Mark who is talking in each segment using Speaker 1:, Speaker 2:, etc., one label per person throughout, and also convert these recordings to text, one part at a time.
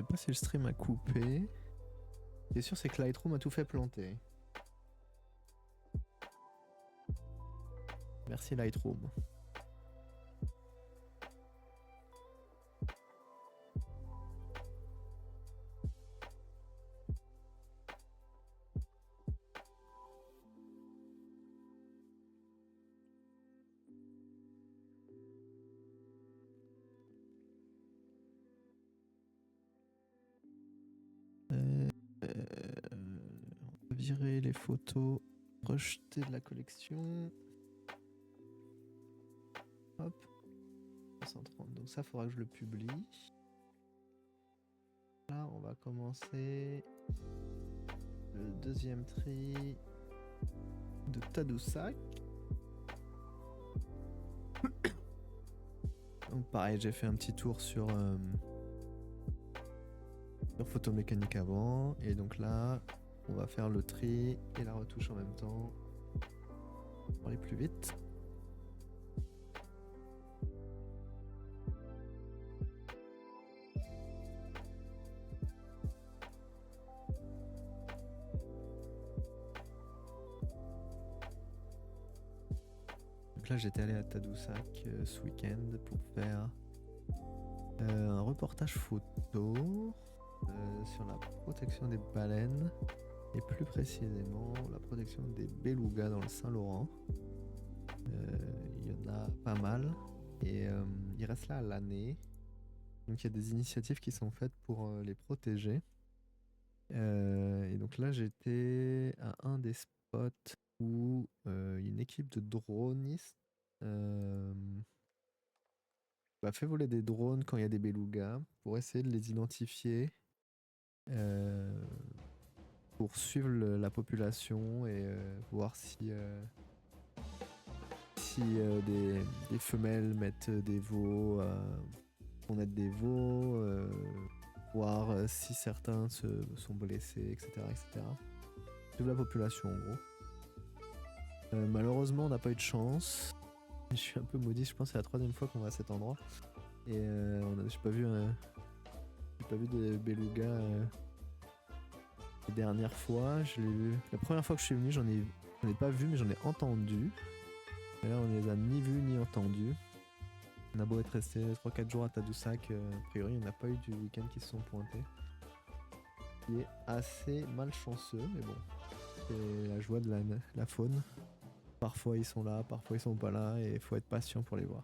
Speaker 1: sais pas si le stream a coupé. Ce qui est sûr, c'est que Lightroom a tout fait planter. Merci Lightroom. On va virer les photos, rejeter de la collection. Hop. 330. Donc ça, faudra que je le publie. Là, on va commencer le deuxième tri de Tadoussac. Donc pareil, j'ai fait un petit tour sur Photomécanique avant. Et donc là, on va faire le tri et la retouche en même temps pour aller plus vite. Donc là, j'étais allé à Tadoussac ce week-end pour faire un reportage photo sur la protection des baleines et plus précisément la protection des belugas dans le Saint-Laurent. Il y en a pas mal et ils restent là à l'année. Donc il y a des initiatives qui sont faites pour les protéger. Et donc là, j'étais à un des spots où une équipe de dronistes fait voler des drones quand il y a des belugas pour essayer de les identifier, pour suivre la population et voir si des femelles mettent des veaux, on aide des veaux, voir si certains sont blessés, etc. etc. Suivre la population en gros. Malheureusement, on n'a pas eu de chance. Je suis un peu maudit, je pense que c'est la 3e fois qu'on va à cet endroit. Et j'ai pas vu de beluga les dernières fois. Je l'ai vu. La première fois que je suis venu, j'en ai pas vu, mais j'en ai entendu. Et là, on les a ni vus ni entendus. On a beau être resté 3-4 jours à Tadoussac, a priori, il n'y en a pas eu du week-end qui se sont pointés. Ce qui est assez malchanceux, mais bon, c'est la joie de la faune. Parfois ils sont là, parfois ils sont pas là, et il faut être patient pour les voir.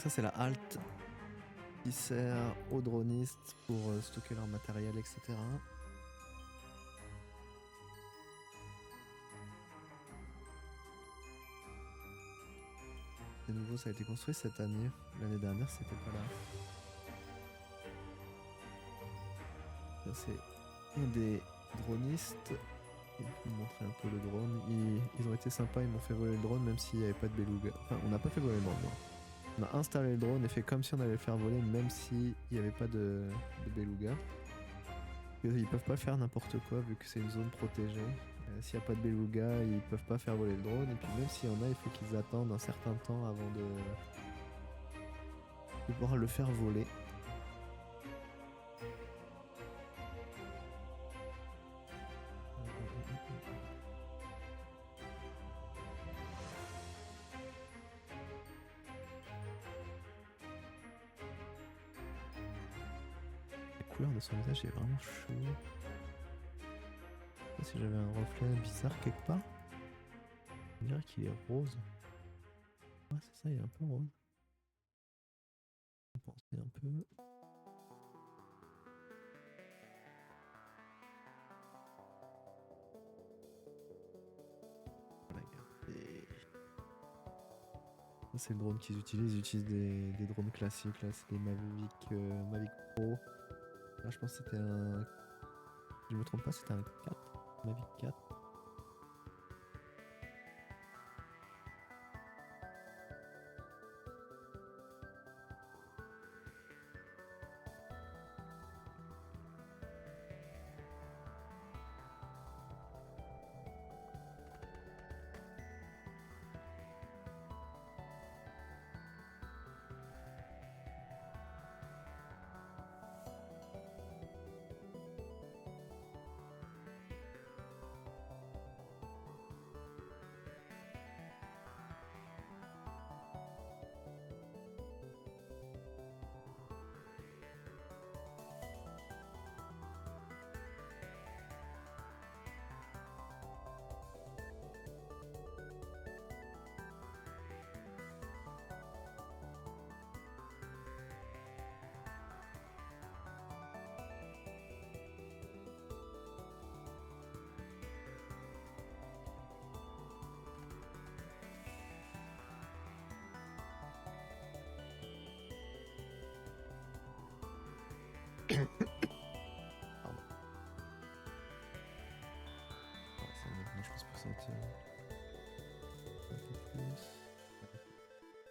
Speaker 1: Ça c'est la halte qui sert aux dronistes pour stocker leur matériel, etc. De nouveau, ça a été construit cette année. L'année dernière, c'était pas là. Ça c'est un des dronistes. Je vais vous montrer un peu le drone. Ils ont été sympas, ils m'ont fait voler le drone même s'il n'y avait pas de beluga. Enfin, on n'a pas fait voler le drone, non. On a installé le drone et fait comme si on allait le faire voler même s'il n'y avait pas de beluga. Ils peuvent pas faire n'importe quoi vu que c'est une zone protégée. S'il n'y a pas de beluga, ils peuvent pas faire voler le drone. Et puis même s'il y en a, il faut qu'ils attendent un certain temps avant de pouvoir le faire voler. La couleur de son visage est vraiment chaud. Je sais pas si j'avais un reflet bizarre quelque part. On dirait qu'il est rose. Ouais, c'est ça, il est un peu rose. On va penser un peu. Regardez. Ça, c'est le drone qu'ils utilisent. Ils utilisent des drones classiques. Là, c'est des Mavic Pro. Là, je pense que c'était un. Si je me trompe pas, c'était un 4. Mavic 4. Pardon. Ah, ça maintenant, je pense que ça va être un peu plus.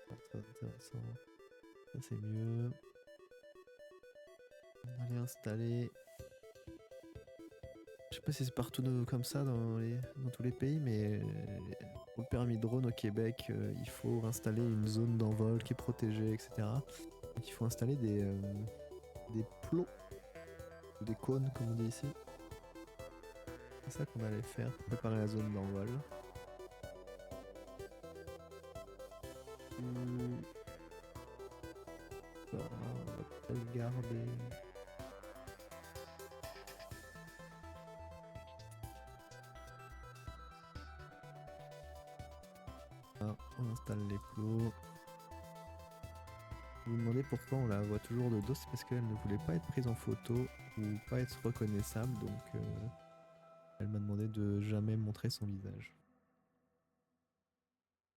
Speaker 1: Pas très intéressant. Ça, c'est mieux. On va aller installer. Je sais pas si c'est partout comme ça dans tous les pays, mais pour le permis drone au Québec, il faut installer une zone d'envol qui est protégée, etc. Donc il faut installer des plots, ou des cônes comme on dit ici. C'est ça qu'on allait faire pour préparer la zone d'envol. On va peut-être garder. Ah, on installe les plots. Vous me demandez pourquoi on la voit toujours de dos, c'est parce qu'elle ne voulait pas être prise en photo ou pas être reconnaissable, donc elle m'a demandé de jamais montrer son visage.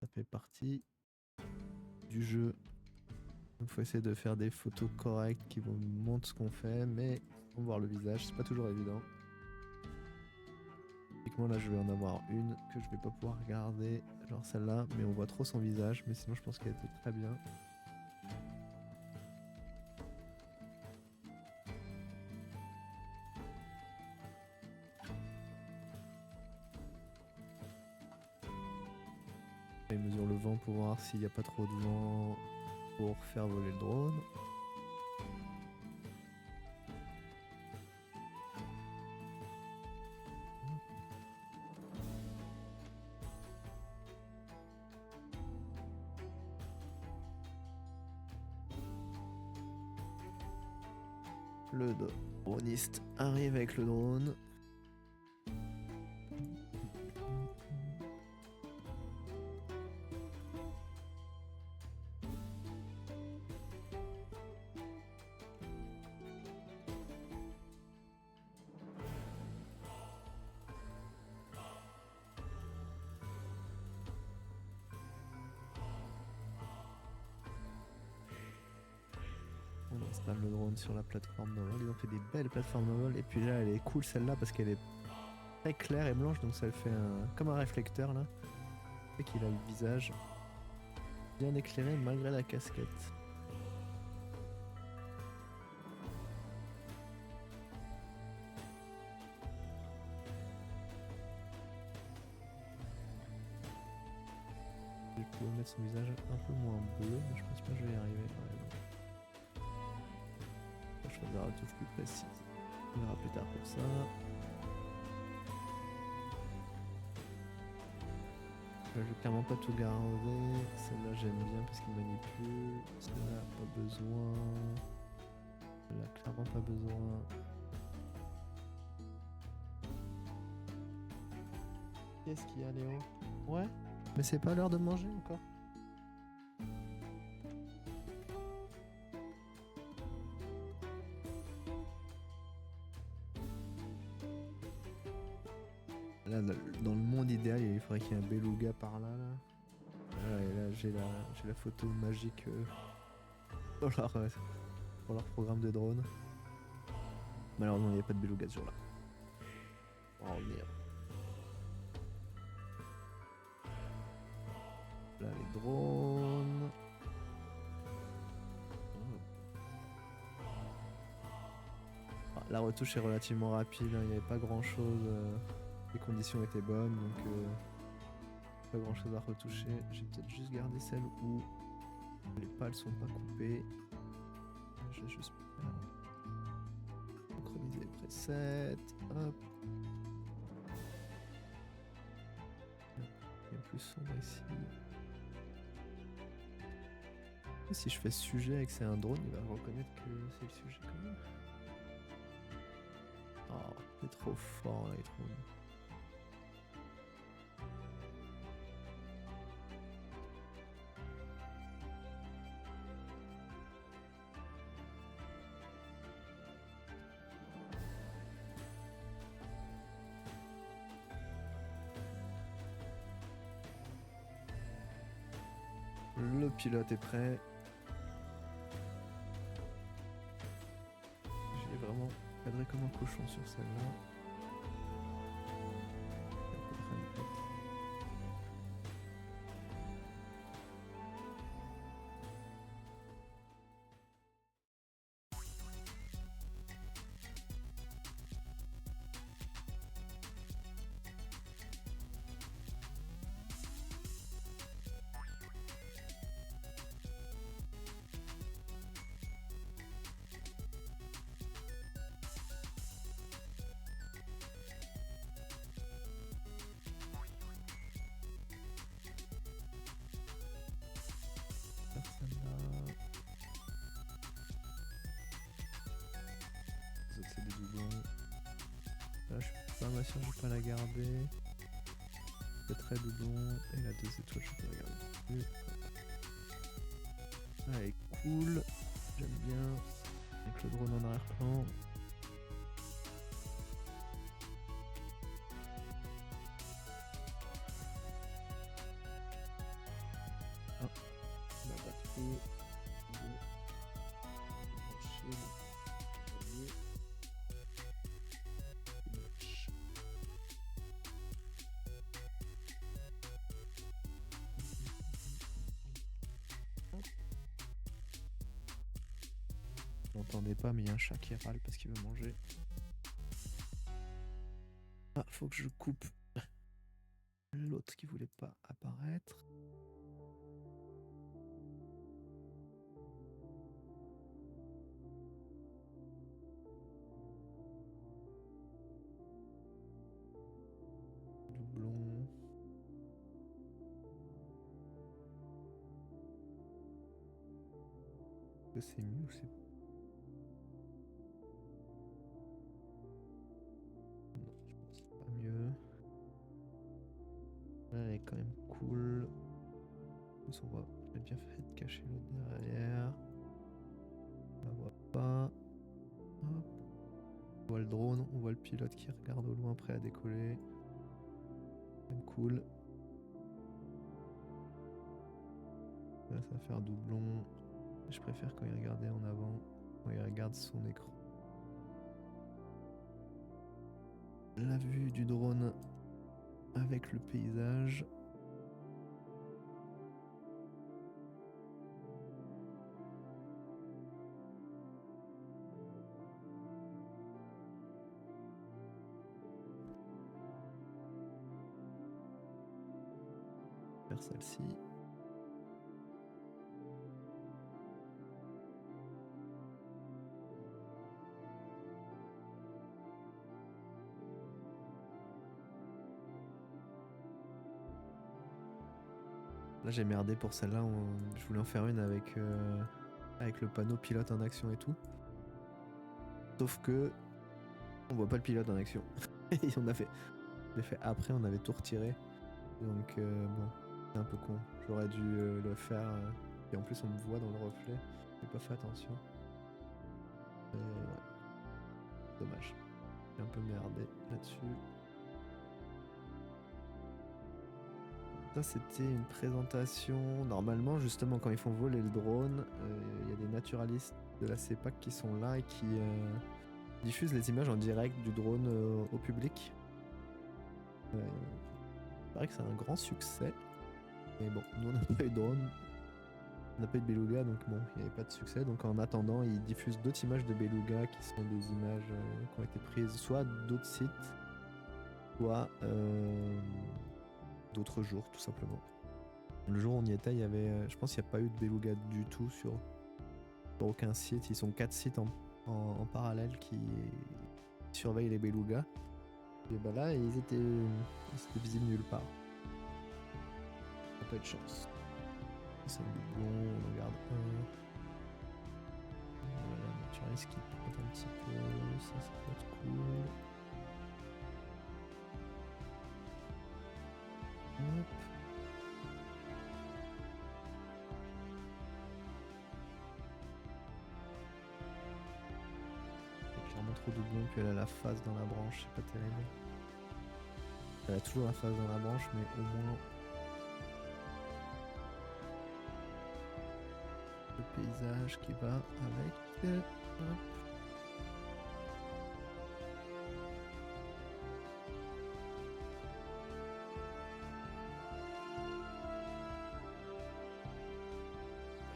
Speaker 1: Ça fait partie du jeu. Il faut essayer de faire des photos correctes qui vous montrent ce qu'on fait, mais pour voir le visage, c'est pas toujours évident. Typiquement là je vais en avoir une que je vais pas pouvoir regarder, genre celle-là, mais on voit trop son visage, mais sinon je pense qu'elle était très bien. Il mesure le vent pour voir s'il n'y a pas trop de vent pour faire voler le drone. Le droniste arrive avec le drone. j'installe le drone sur la plateforme de vol. Ils ont fait des belles plateformes de vol. Et puis là, elle est cool celle-là parce qu'elle est très claire et blanche, donc ça le fait comme un réflecteur là. Et qu'il a le visage bien éclairé malgré la casquette. Je peux mettre son visage un peu moins bleu, mais je pense pas que je vais y arriver. Ouais, je choisirai la touche plus précise. On verra plus tard pour ça. Là, je vais clairement pas tout garder. Celle-là, j'aime bien parce qu'il manipule. Celle-là, pas besoin. Celle-là, clairement pas besoin. Qu'est-ce qu'il y a, Léo? Ouais? Mais c'est pas l'heure de manger encore? Là, dans le monde idéal, il faudrait qu'il y ait un beluga par là. Et là, j'ai la photo magique pour leur programme de drone. Malheureusement, il n'y a pas de beluga ce jour-là. On va revenir. Là, les drones. Ah, la retouche est relativement rapide, hein, il n'y avait pas grand-chose. Les conditions étaient bonnes, donc pas grand-chose à retoucher. J'ai peut-être juste gardé celle où les pales sont pas coupées. Je vais juste synchroniser les presets. Hop. Il y a plus sombre ici. Et si je fais sujet et que c'est un drone, il va reconnaître que c'est le sujet quand même. Oh, c'est trop fort Lightroom. Le pilote est prêt. J'ai vraiment cadré comme un cochon sur celle-là. C'est des doublons. Là, je suis pas mal sûr que je vais pas la garder. C'est très doublon. Et la 2 étoiles, je peux la garder plus. Ah, elle est cool. J'aime bien. Avec le drone en arrière-plan. Ah, la batterie. Vous n'entendez pas, mais il y a un chat qui râle parce qu'il veut manger. Ah, faut que je coupe l'autre qui voulait pas apparaître. Doublon. Est-ce que c'est mieux ou c'est... Non, je pense que c'est pas mieux. Là, elle est quand même cool. En plus, on voit, j'ai bien fait de cacher l'autre derrière. On la voit pas. Hop. On voit le drone, on voit le pilote qui regarde au loin prêt à décoller. Même cool. Là, ça va faire doublon. Je préfère quand il regardait en avant. quand il regarde son écran. La vue du drone avec le paysage. Faire celle-ci. Là j'ai merdé pour celle-là, je voulais en faire une avec le panneau pilote en action et tout. Sauf que on voit pas le pilote en action. Et on a fait après, on avait tout retiré. Donc bon, c'est un peu con. J'aurais dû le faire. Et en plus on me voit dans le reflet. J'ai pas fait attention. Ouais. Dommage. J'ai un peu merdé là-dessus. Ça c'était une présentation. Normalement justement quand ils font voler le drone, il y a des naturalistes de la CEPAC qui sont là et qui diffusent les images en direct du drone au public. Il paraît que c'est un grand succès. Mais bon, nous on n'a pas eu de drone. On n'a pas eu de beluga, donc bon, il n'y avait pas de succès. Donc en attendant, ils diffusent d'autres images de beluga qui sont des images qui ont été prises soit d'autres sites, soit d'autres jours, tout simplement. Le jour où on y était, il y avait, je pense qu'il n'y a pas eu de beluga du tout sur aucun site. Ils sont 4 sites en parallèle qui surveillent les belugas. Et bah là, ils étaient visibles nulle part. On n'a pas eu de chance. C'est un doublon, on regarde un. Voilà, la naturaliste qui pointe un petit peu, ça peut être cool. Hop. C'est clairement trop doublon, puis elle a la face dans la branche, c'est pas terrible. Elle a toujours la face dans la branche, mais au moins le paysage qui va avec. Hop.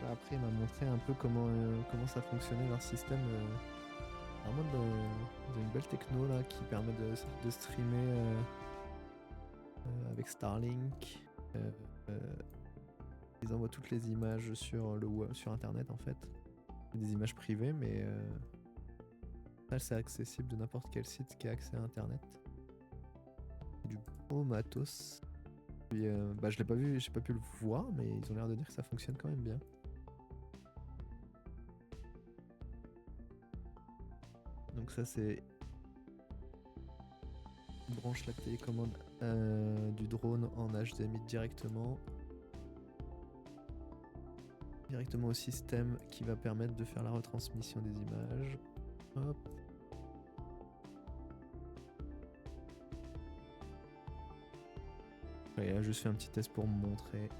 Speaker 1: Là, après, il m'a montré un peu comment ça fonctionnait leur système. Vraiment dans une belle techno là qui permet de streamer avec Starlink. Ils envoient toutes les images sur internet en fait. Des images privées, mais ça c'est accessible de n'importe quel site qui a accès à internet. Du beau matos. Puis je l'ai pas vu, j'ai pas pu le voir, mais ils ont l'air de dire que ça fonctionne quand même bien. Donc ça c'est... On branche la télécommande du drone en HDMI directement au système qui va permettre de faire la retransmission des images. Hop. Et là, je fais un petit test pour me montrer.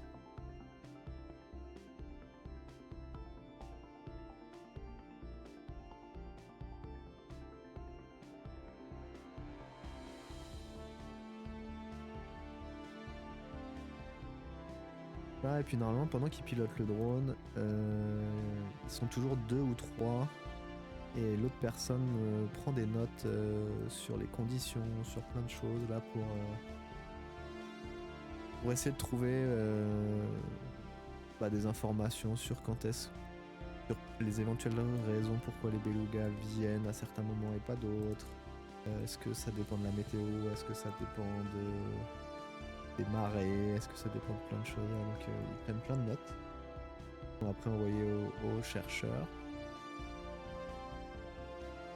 Speaker 1: Et puis normalement pendant qu'ils pilotent le drone, ils sont toujours 2 ou 3 et l'autre personne prend des notes sur les conditions, sur plein de choses là pour essayer de trouver des informations sur sur les éventuelles raisons pourquoi les belugas viennent à certains moments et pas d'autres. Est-ce que ça dépend de la météo? Est-ce que ça dépend des marées? Est-ce que ça dépend de plein de choses? Donc ils prennent plein de notes. On va après envoyer aux chercheurs.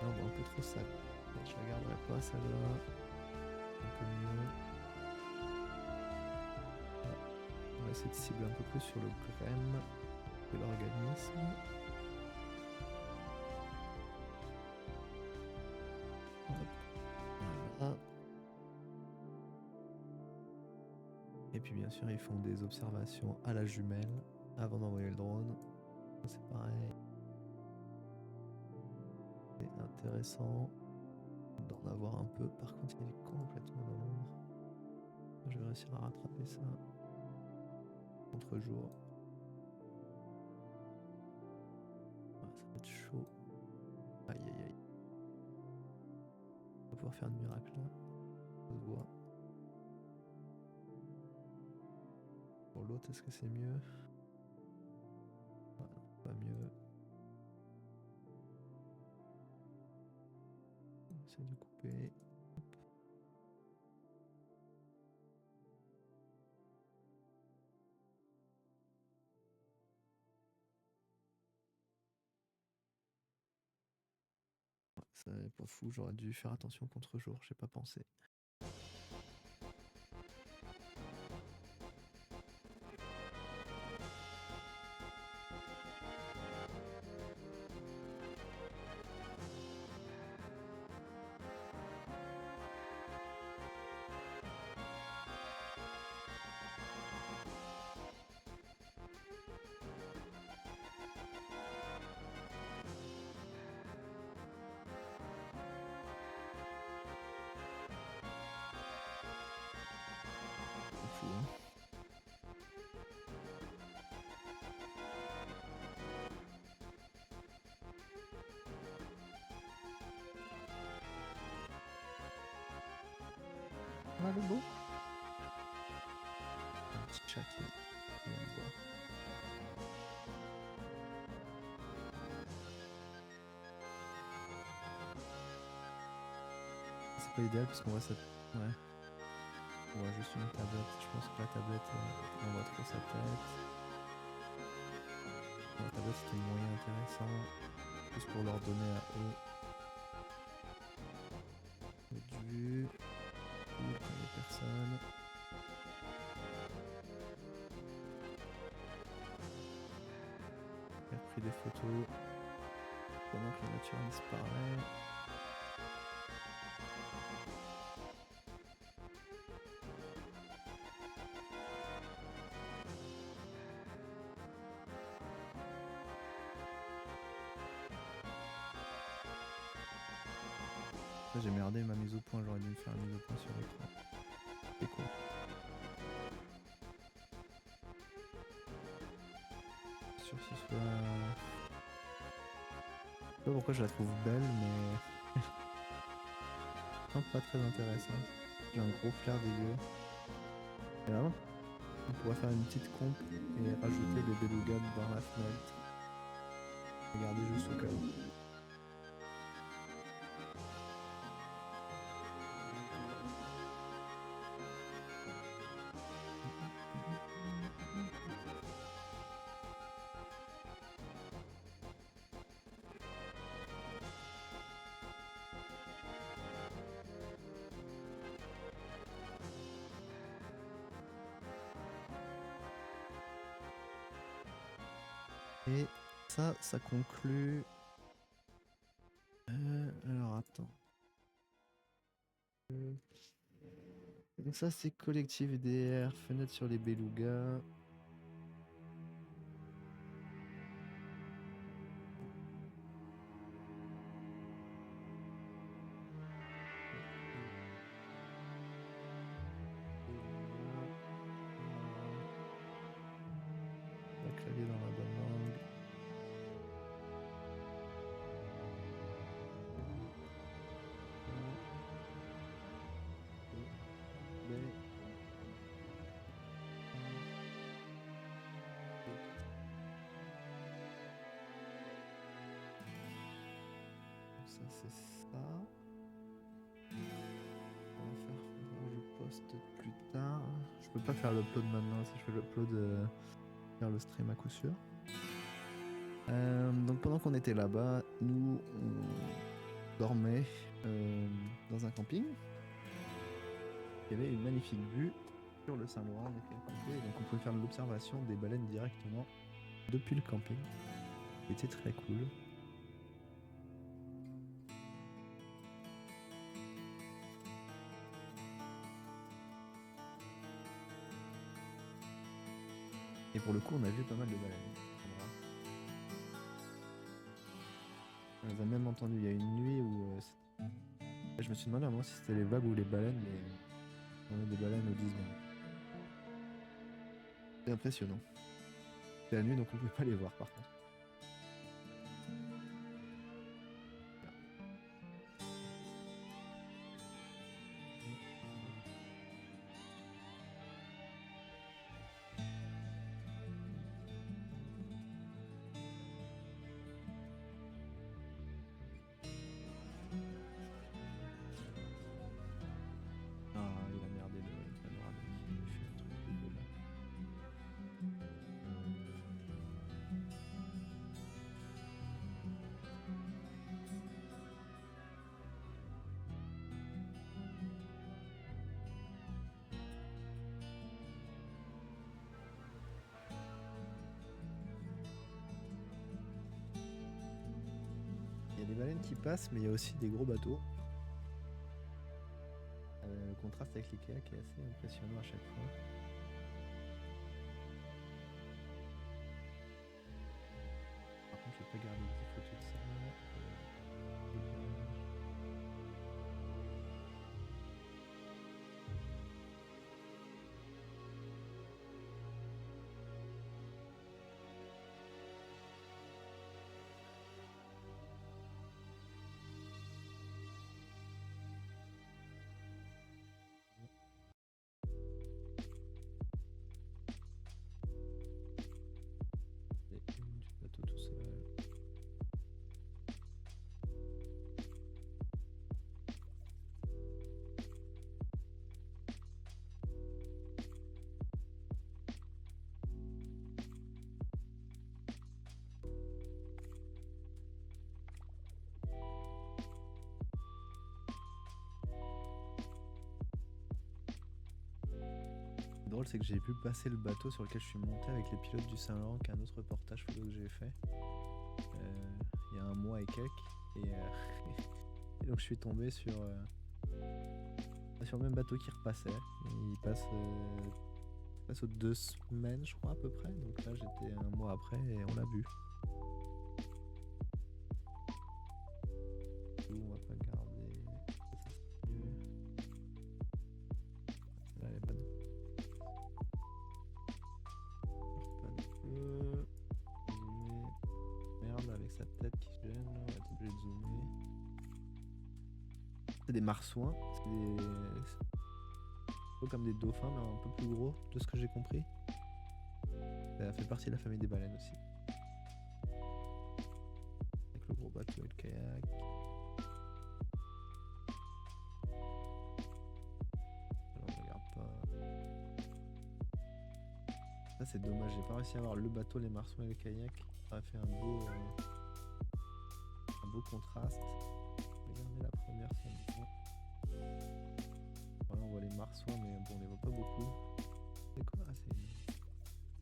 Speaker 1: Non, bon, un peu trop sale. Je regarderai pas celle-là. Un peu mieux. Voilà. On va essayer de cibler un peu plus sur le graine de l'organisme. Voilà. Et puis bien sûr ils font des observations à la jumelle avant d'envoyer le drone. C'est pareil. intéressant d'en avoir un peu. Par contre, il est complètement dans l'ombre. Je vais réussir à rattraper ça contre-jour. Ah, ça va être chaud. Aïe aïe aïe. On va pouvoir faire un miracle là. Ça se voit. Pour l'autre, est-ce que c'est mieux? Voilà, pas mieux. J'essaie de couper. C'est pas fou, j'aurais dû faire attention contre-jour, j'ai pas pensé. C'est fou, hein. Ah, le beau. Un petit chat qui vient me voir. C'est pas idéal parce qu'on voit ça. Ouais. On voit juste une tablette. Je pense que la tablette, on voit trop sa tête. La tablette, c'était moyen intéressant. Juste pour leur donner à eux. Du vue. Cool, quand il y a personne. J'ai pris des photos pendant que la nature disparaît. J'ai merdé ma mise au point, j'aurais dû me faire une mise au point sur l'écran. C'est cool. Sur ce soit. Je sais pas pourquoi je la trouve belle, mais. Non, pas très intéressante. J'ai un gros flair dégueu. Et là, on pourrait faire une petite comp et rajouter les belugas dans la fenêtre. Regardez juste au cas où. Et ça conclut. Alors attends. Donc ça c'est collectif DR, fenêtre sur les belugas. La clavier dans la bonne langue. Ça c'est ça. On va faire, je poste plus tard. Je peux pas faire l'upload maintenant, si je fais l'upload, faire le stream à coup sûr. Donc pendant qu'on était là-bas, nous on dormait dans un camping. Il y avait une magnifique vue sur le Saint-Laurent, on était campé, donc on pouvait faire l'observation des baleines directement depuis le camping. C'était très cool. Et pour le coup, on a vu pas mal de baleines. On les a même entendus. Il y a une nuit où je me suis demandé à un moment si c'était les vagues ou les baleines, mais on a des baleines au 10 secondes. C'est impressionnant. C'est la nuit donc on ne peut pas les voir par contre. Ah, il a merdé le panoramique. Il a fait un truc dégueulasse. Il y a des baleines qui passent, mais il y a aussi des gros bateaux. Le contraste avec les kayaks est assez impressionnant à chaque fois. Par contre, je vais pas garder des photos de ça. Et une du bateau tout seul. Le drôle, c'est que j'ai vu passer le bateau sur lequel je suis monté avec les pilotes du Saint-Laurent, qui est un autre reportage photo que j'ai fait il y a un mois et quelques. Et donc je suis tombé sur le même bateau qui repassait. Il passe aux 2 semaines, je crois, à peu près. Donc là, j'étais un mois après et on l'a vu. On va pas garder. Là, elle est bonne. Zoomer. Merde, avec sa tête qui gêne, on va être obligé de zoomer. C'est des marsouins, c'est comme des dauphins, mais un peu plus gros, de ce que j'ai compris. Ça fait partie de la famille des baleines aussi. Avec le gros bateau et le kayak. Alors, on regarde pas. Ça, c'est dommage, j'ai pas réussi à avoir le bateau, les marsouins et le kayak. Ça aurait fait un beau contraste. Regardez la première scène. Voilà, on voit les marsouins, mais bon, on les voit pas beaucoup. C'est quoi? Ah, c'est...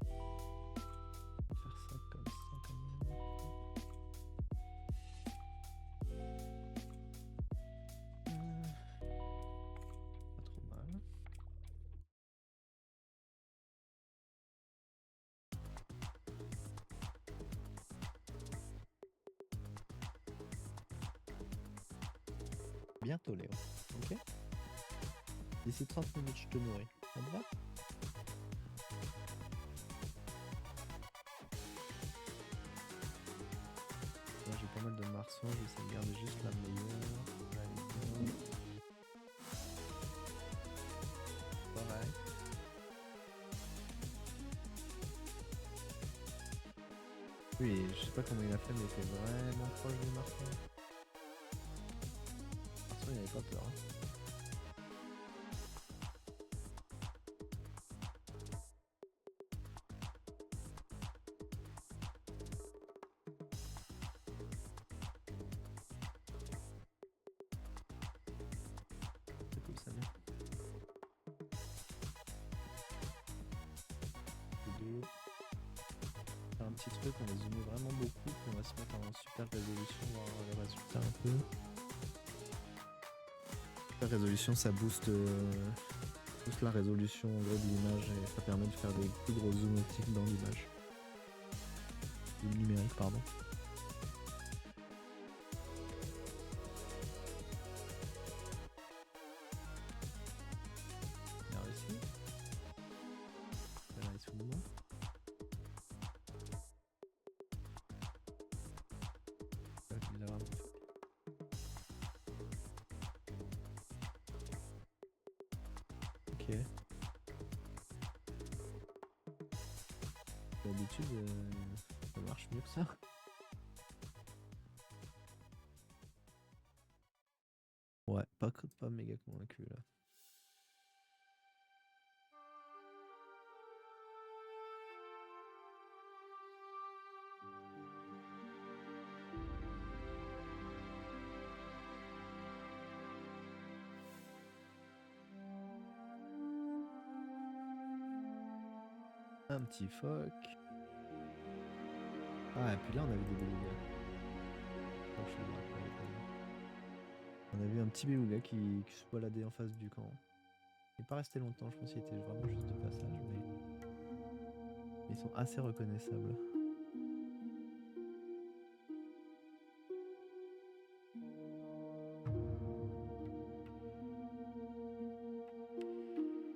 Speaker 1: On va faire ça comme ça quand même. Pas trop mal. Bientôt, Léo. Ok? D'ici 30 minutes, je te nourris. Ça te va? Là, j'ai pas mal de marsouins, j'essaie de garder juste la meilleure. Pareil. Oui, je sais pas comment il a fait, mais il était vraiment proche du marsouin. Le marsouin, il avait pas peur. Hein. C'est cool, ça vient. Faire un petit truc, on va zoomer vraiment beaucoup, puis on va se mettre en super résolution, voir les résultats un peu. La résolution, ça booste la résolution en gros de l'image et ça permet de faire des plus gros zooms optiques dans l'image. Le numérique, pardon. Ok. D'habitude, ça marche mieux que ça. Ouais, pas méga convaincu là. Un petit phoque. Ah, et puis là, on avait des belugas. Oh, je sais pas. On a vu un petit beluga qui se baladait en face du camp. Il n'est pas resté longtemps, je pense qu'il était vraiment juste de passage, mais ils sont assez reconnaissables.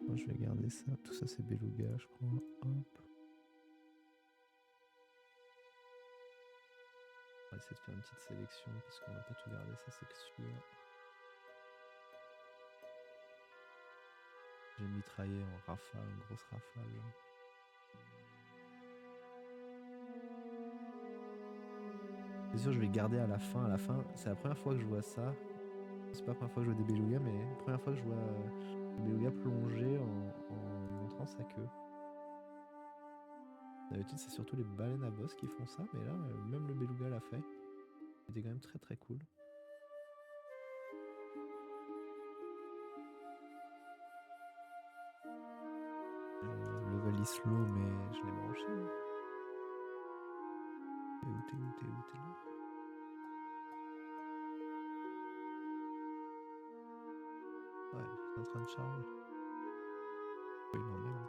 Speaker 1: Moi, je vais garder ça. Tout ça, c'est beluga, je crois. Hop. On va essayer de faire une petite sélection parce qu'on va pas tout garder, ça c'est sûr. J'ai mitraillé en rafale, en grosse rafale. C'est sûr, je vais garder à la fin. À la fin, c'est la première fois que je vois ça. C'est pas la première fois que je vois des belugas, mais la première fois que je vois un beluga plonger en montrant sa queue. D'habitude, c'est surtout les baleines à bosse qui font ça, mais là, même le beluga l'a fait. C'était quand même très très cool. Le level slow, mais je l'ai branché. T'es où là? Ouais, c'est en train de charger. Oui, il m'emmerde.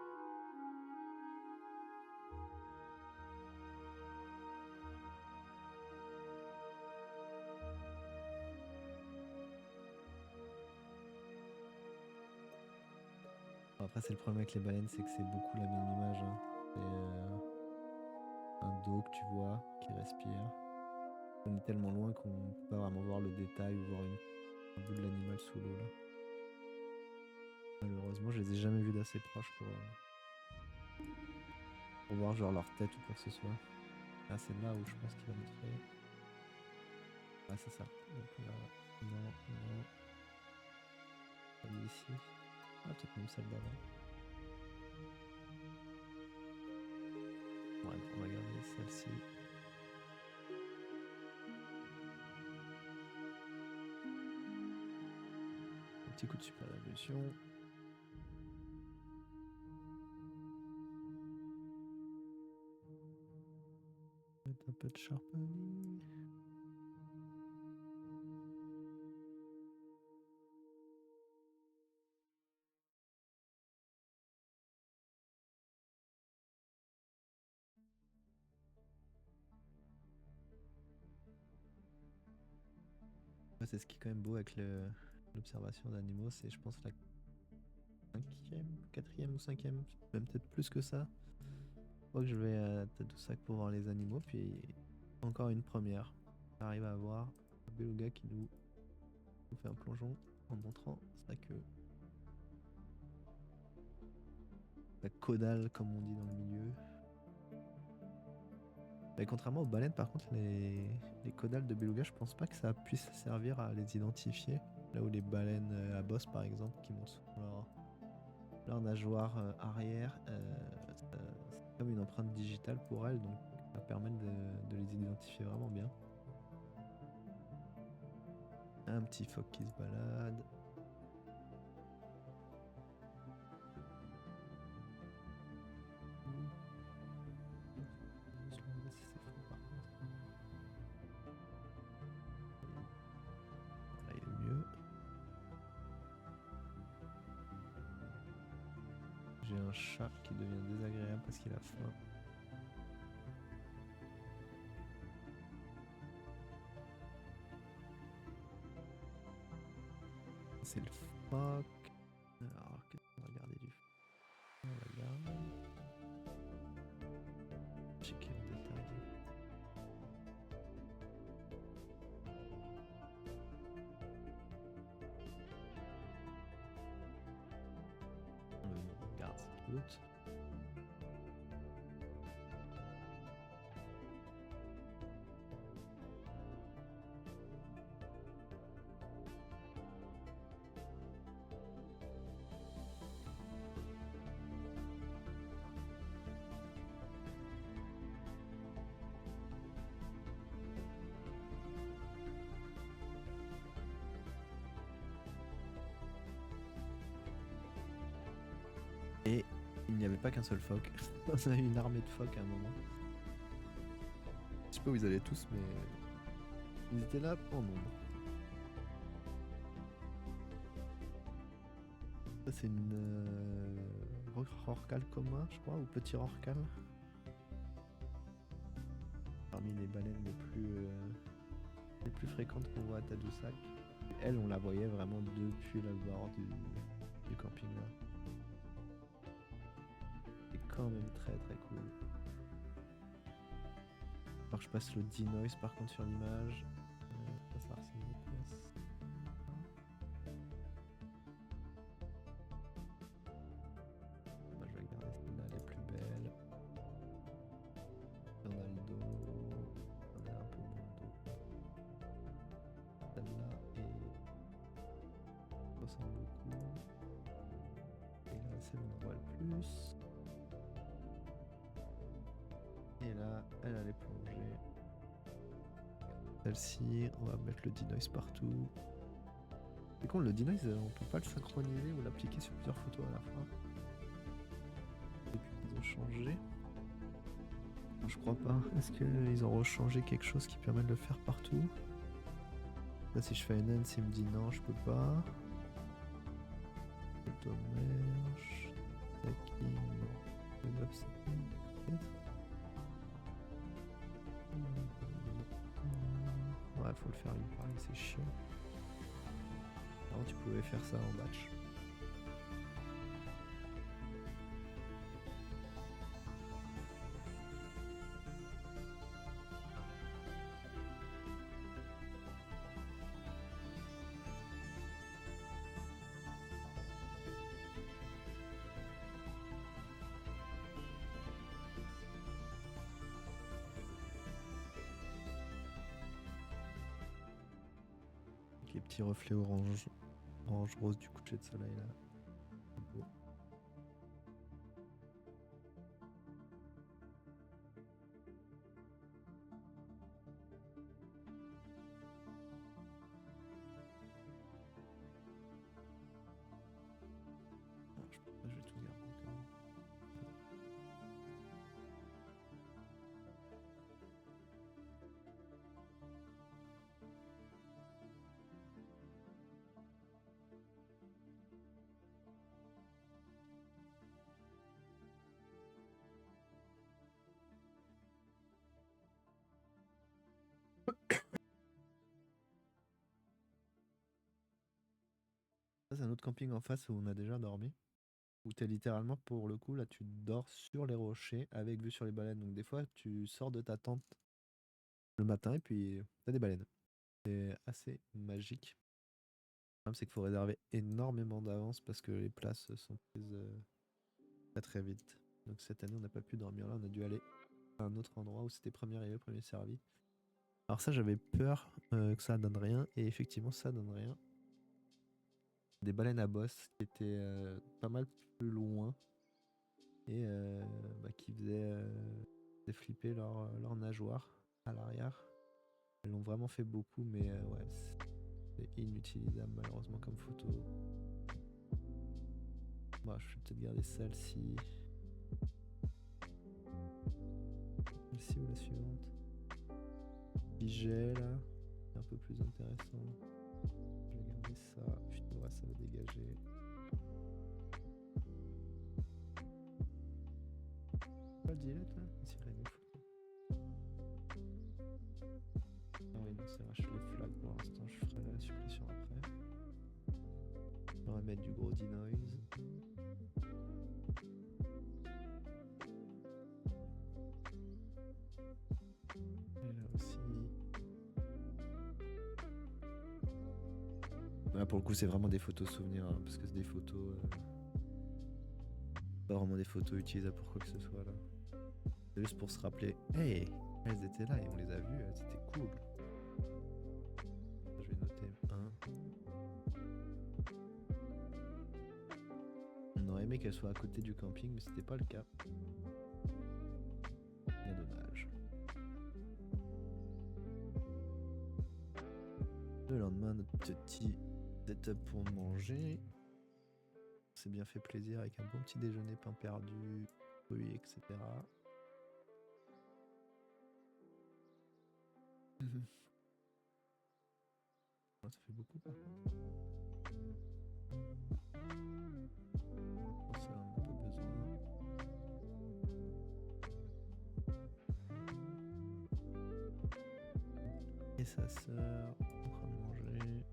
Speaker 1: Après, c'est le problème avec les baleines, c'est que c'est beaucoup la même image. Hein. C'est un dos que tu vois qui respire. On est tellement loin qu'on peut pas vraiment voir le détail ou voir un bout de l'animal sous l'eau là. Malheureusement, je les ai jamais vus d'assez proche pour voir genre leur tête ou quoi que ce soit. Ah, c'est là où je pense qu'il va montrer. Ah, c'est ça. Donc là, non. Celle ici. Ah, peut-être même celle d'avant. Ouais, on va garder celle-ci. Un petit coup de super révolution. Mettre un peu de sharpening. Ouais, c'est ce qui est quand même beau avec l'observation d'animaux, c'est je pense la quatrième ou cinquième, même peut-être plus que ça. Je crois que je vais à Tête de Sac pour voir les animaux, puis encore une première. J'arrive à voir un beluga qui nous fait un plongeon en montrant sa queue. La caudale, comme on dit dans le milieu. Et contrairement aux baleines, par contre, les caudales de beluga, je pense pas que ça puisse servir à les identifier. Là où les baleines à bosse, par exemple, qui montent leur nageoire arrière, c'est comme une empreinte digitale pour elles, donc ça permet de les identifier vraiment bien. Un petit phoque qui se balade. Là, il est mieux. J'ai un chat qui devient désagréable parce qu'il a faim. C'est le phoque. Alors, qu'est-ce qu'on va regarder du phoque? On regarde. Checker le détail. doute. Et il n'y avait pas qu'un seul phoque. On a eu une armée de phoques à un moment. Je sais pas où ils allaient tous, mais ils étaient là en nombre. Ça c'est une rorqual commun, je crois, ou petit rorqual. Parmi les baleines les plus fréquentes qu'on voit à Tadoussac. Elle, on la voyait vraiment depuis le bord du camping là. C'est quand même très très cool. Alors je passe le denoise par contre sur l'image. Ça ressemble beaucoup à ça. Moi je vais garder celle-là, elle est plus belle. On a le dos. On a un peu moins de dos. Celle-là ressemble beaucoup. Et là celle on voit le plus. Et là, elle a les plongées. Celle-ci, on va mettre le denoise partout. C'est con, le denoise, on peut pas le synchroniser ou l'appliquer sur plusieurs photos à la fois. Depuis qu'ils ont changé. Non, je crois pas. Est-ce qu'ils ont rechangé quelque chose qui permet de le faire partout? Là, si je fais un N, il me dit non, je peux pas. Automerge. Stacking, non. Web stacking, peut-être. Ouais, faut le faire lui parler, c'est chiant. Alors tu pouvais faire ça en batch. Les petits reflets orange rose du coucher de soleil là. C'est beau. Ah, je pense que je vais tout garder quand même. Ça, c'est un autre camping en face où on a déjà dormi. Où t'es littéralement, pour le coup, là, tu dors sur les rochers avec vue sur les baleines. Donc des fois, tu sors de ta tente le matin et puis t'as des baleines. C'est assez magique. Le problème, c'est qu'il faut réserver énormément d'avance parce que les places sont prises très très vite. Donc cette année, on n'a pas pu dormir là. On a dû aller à un autre endroit où c'était premier arrivé, premier servi. Alors ça, j'avais peur que ça donne rien. Et effectivement, ça donne rien. Des baleines à bosse qui étaient pas mal plus loin et qui faisaient flipper leur nageoire à l'arrière. Elles l'ont vraiment fait beaucoup, mais ouais, c'est inutilisable malheureusement comme photo. Bah, je vais peut-être garder celle-ci. Celle-ci ou la suivante. Piget là, c'est un peu plus intéressant. Je vais garder ça, putain, ouais, ça va dégager. Pas le dilette là? C'est vrai, une photo. Ah oui, non, c'est vrai, je les flag pour l'instant, je ferai la suppression après. On va mettre du gros denoise. Et là aussi. Là pour le coup c'est vraiment des photos souvenirs hein, parce que c'est des photos Pas vraiment des photos utilisables pour quoi que ce soit là. C'est juste pour se rappeler, hey, elles étaient là et on les a vues, c'était cool. Je vais noter 1. On aurait aimé qu'elle soit à côté du camping, mais c'était pas le cas. Bien dommage. Le lendemain, notre petit setup pour manger. On s'est bien fait plaisir avec un bon petit déjeuner, pain perdu, fruits, etc. Ça fait beaucoup par contre. Pour ça, on n'a pas besoin. Et sa sœur en train de manger.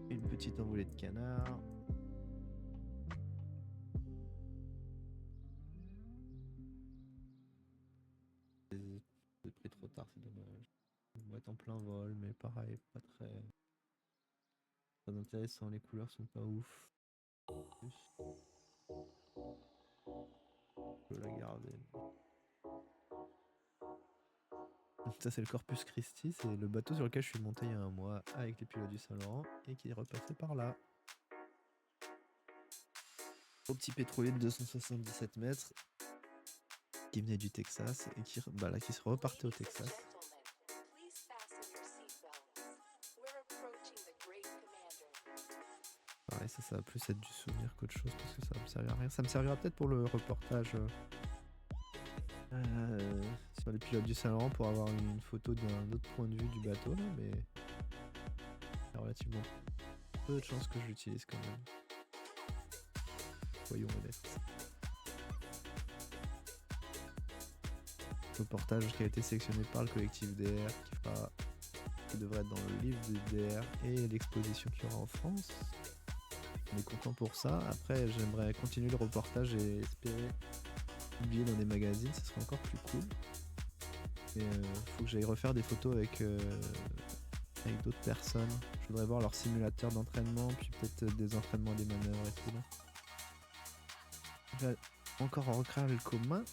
Speaker 1: Une petite envolée de canard. J'ai pris trop tard, c'est dommage. On va être en plein vol, mais pareil, pas très intéressant. Les couleurs sont pas ouf. Je peux la garder. Ça, c'est le Corpus Christi, c'est le bateau sur lequel je suis monté il y a un mois avec les pilotes du Saint-Laurent et qui est repassé par là. Au petit pétrolier de 277 mètres qui venait du Texas et qui se repartait au Texas. Pareil, ça va plus être du souvenir qu'autre chose parce que ça me servira à rien. Ça me servira peut-être pour le reportage sur les pilotes du Saint-Laurent pour avoir une photo d'un autre point de vue du bateau là, mais il y a relativement peu de chances que je l'utilise quand même. Soyons honnêtes. Reportage qui a été sélectionné par le collectif DR qui devrait être dans le livre de DR et l'exposition qu'il y aura en France. On est content pour ça. Après, j'aimerais continuer le reportage et espérer publier dans des magazines, ce serait encore plus cool. Mais faut que j'aille refaire des photos avec d'autres personnes. Je voudrais voir leur simulateur d'entraînement, puis peut-être des entraînements des manœuvres et tout là. Encore Rorcal commun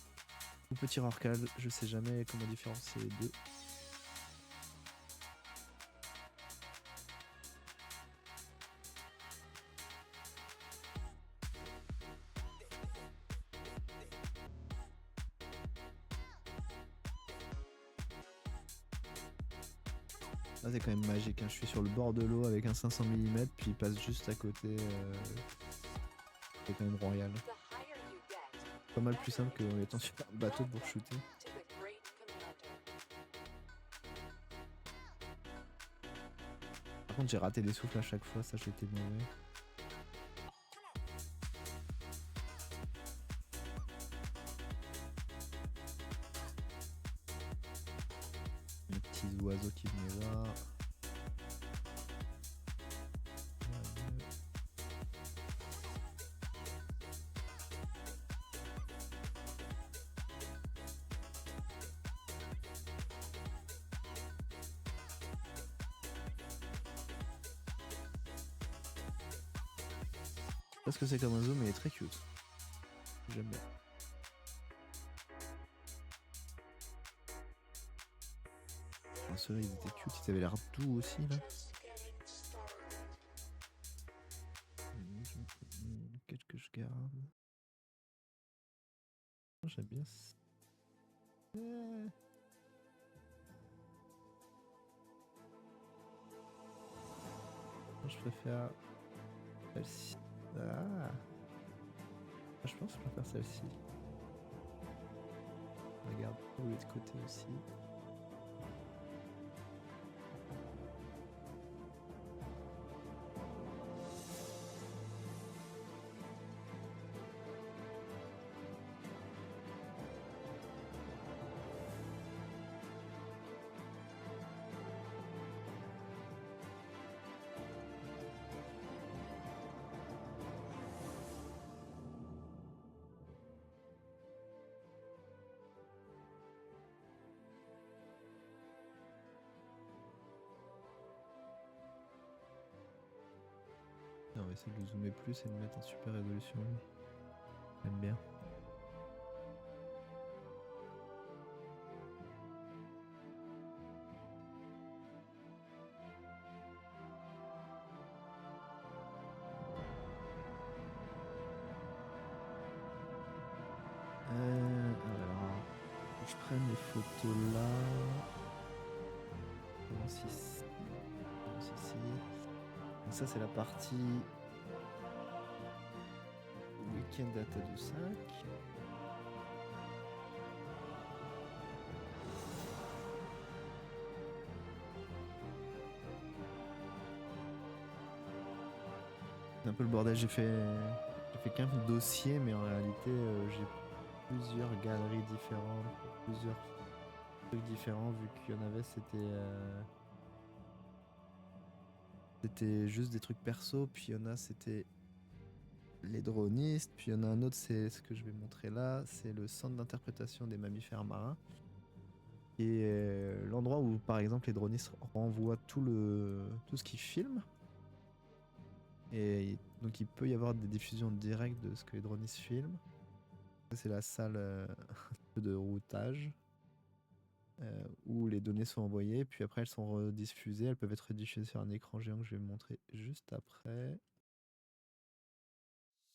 Speaker 1: ou petit Rorcal, je sais jamais comment différencier les deux. Là c'est quand même magique, hein. Je suis sur le bord de l'eau avec un 500 mm puis il passe juste à côté. C'est quand même royal. Pas mal plus simple qu'en étant sur un bateau pour shooter. Par contre j'ai raté des souffles à chaque fois, ça j'étais mauvais. Les petits oiseaux qui venaient voir. Parce que c'est comme un zoo mais il est très cute. J'aime bien. Enfin, ceux-là ils étaient cute, ils avaient l'air doux aussi là. Qu'est-ce que je garde? J'aime bien ça. Je préfère celle-ci. Ah. Je pense que je préfère celle-ci. Regarde l'autre côté aussi. essayer de le zoomer plus et de le mettre en super résolution. J'aime bien. Alors, je prenne les photos là. Commence ici. Donc ça c'est la partie week-end à Tadoussac. C'est un peu le bordel, j'ai fait qu'un dossier, mais en réalité j'ai plusieurs galeries différentes, plusieurs trucs différents, vu qu'il y en avait c'était juste des trucs perso, puis il y en a c'était les dronistes, puis il y en a un autre, c'est ce que je vais montrer là, c'est le centre d'interprétation des mammifères marins. Et l'endroit où par exemple les dronistes renvoient tout ce qu'ils filment. Et donc il peut y avoir des diffusions directes de ce que les dronistes filment. C'est la salle de routage où les données sont envoyées, puis après elles sont rediffusées. Elles peuvent être rediffusées sur un écran géant que je vais vous montrer juste après.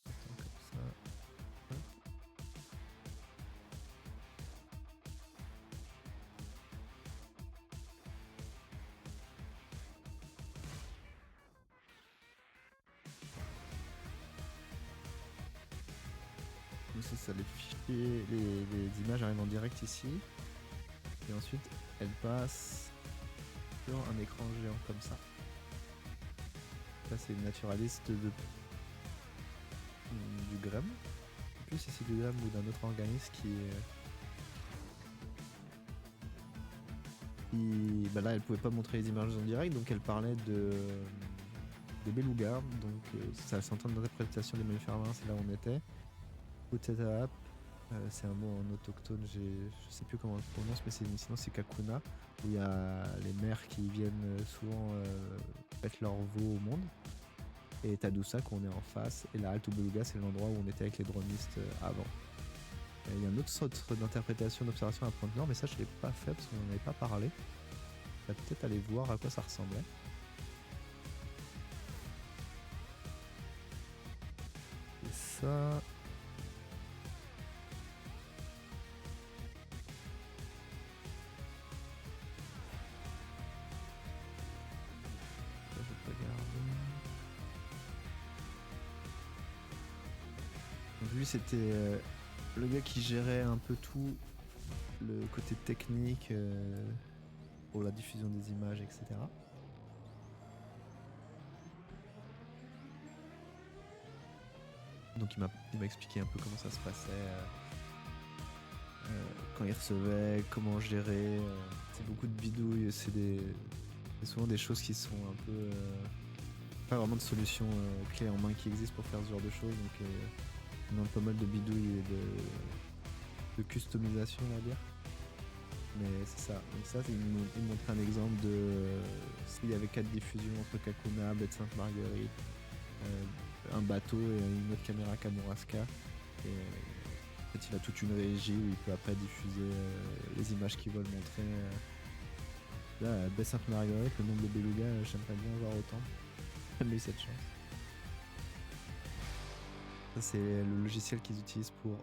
Speaker 1: Attends, comme ça. Hop. Donc ça, les fichiers, les images arrivent en direct ici. Et ensuite, elles passent sur un écran géant comme ça. Ça, c'est une naturaliste du GREM. Je sais plus si c'est du GREM ou d'un autre organisme bah là, elle pouvait pas montrer les images en direct, donc elle parlait de belugas. Donc ça, le centre d'interprétation des mammifères marins, c'est là où on était. Utetaap, c'est un mot en autochtone, je sais plus comment on le prononce, mais sinon c'est Kakuna, où il y a les mères qui viennent souvent mettre leur veau au monde. Et Tadoussac, on est en face, et la Halte Beluga, c'est l'endroit où on était avec les dronistes avant. Il y a un autre centre d'interprétation d'observation à Pointe-Nord, mais ça je l'ai pas fait parce qu'on n'en avait pas parlé. On va peut-être aller voir à quoi ça ressemblait. Et ça... Donc lui c'était le gars qui gérait un peu tout le côté technique pour la diffusion des images, etc. Donc il m'a expliqué un peu comment ça se passait, quand il recevait, comment gérer. C'est beaucoup de bidouilles, c'est souvent des choses qui sont un peu... pas vraiment de solutions clés en main qui existent pour faire ce genre de choses. Donc on a pas mal de bidouilles et de customisation, on va dire. Mais c'est ça. Donc ça, il me montre un exemple de s'il y avait 4 diffusions entre Kakuna, Baie de Sainte-Marguerite, un bateau et une autre caméra Kamouraska. Et en fait, il a toute une régie où il peut après diffuser les images qu'il veut montrer. Là, à Baie Sainte-Marguerite, le nombre de belugas, j'aimerais bien voir autant. J'ai jamais eu cette chance. Ça, c'est le logiciel qu'ils utilisent pour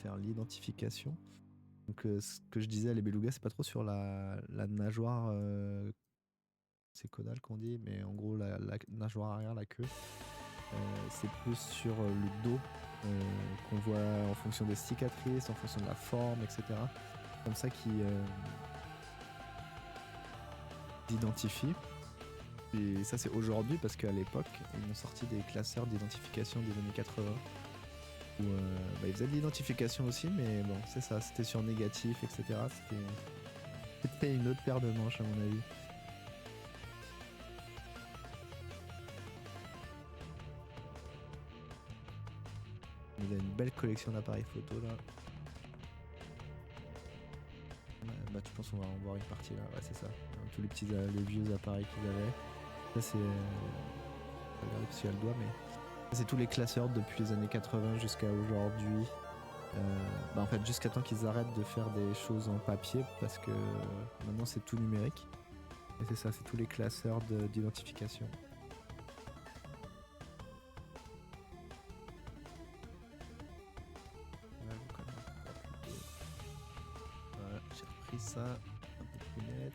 Speaker 1: faire l'identification. Donc ce que je disais, les belugas, c'est pas trop sur la nageoire, c'est caudale qu'on dit, mais en gros la nageoire arrière, la queue, c'est plus sur le dos qu'on voit en fonction des cicatrices, en fonction de la forme, etc. Comme ça qu'ils identifient. Et ça c'est aujourd'hui parce qu'à l'époque, ils ont sorti des classeurs d'identification des années 80. Où ils faisaient de l'identification aussi, mais bon, c'est ça, c'était sur négatif, etc. C'était une autre paire de manches à mon avis. Il a une belle collection d'appareils photo là. Bah tu penses qu'on va en voir une partie là, ouais c'est ça. Tous les vieux appareils qu'ils avaient. Ça c'est... regardez parce qu'il y a le doigt mais... C'est tous les classeurs depuis les années 80 jusqu'à aujourd'hui. En fait, jusqu'à temps qu'ils arrêtent de faire des choses en papier parce que maintenant c'est tout numérique. Et c'est ça, c'est tous les classeurs d'identification. Voilà, j'ai repris ça un peu plus net.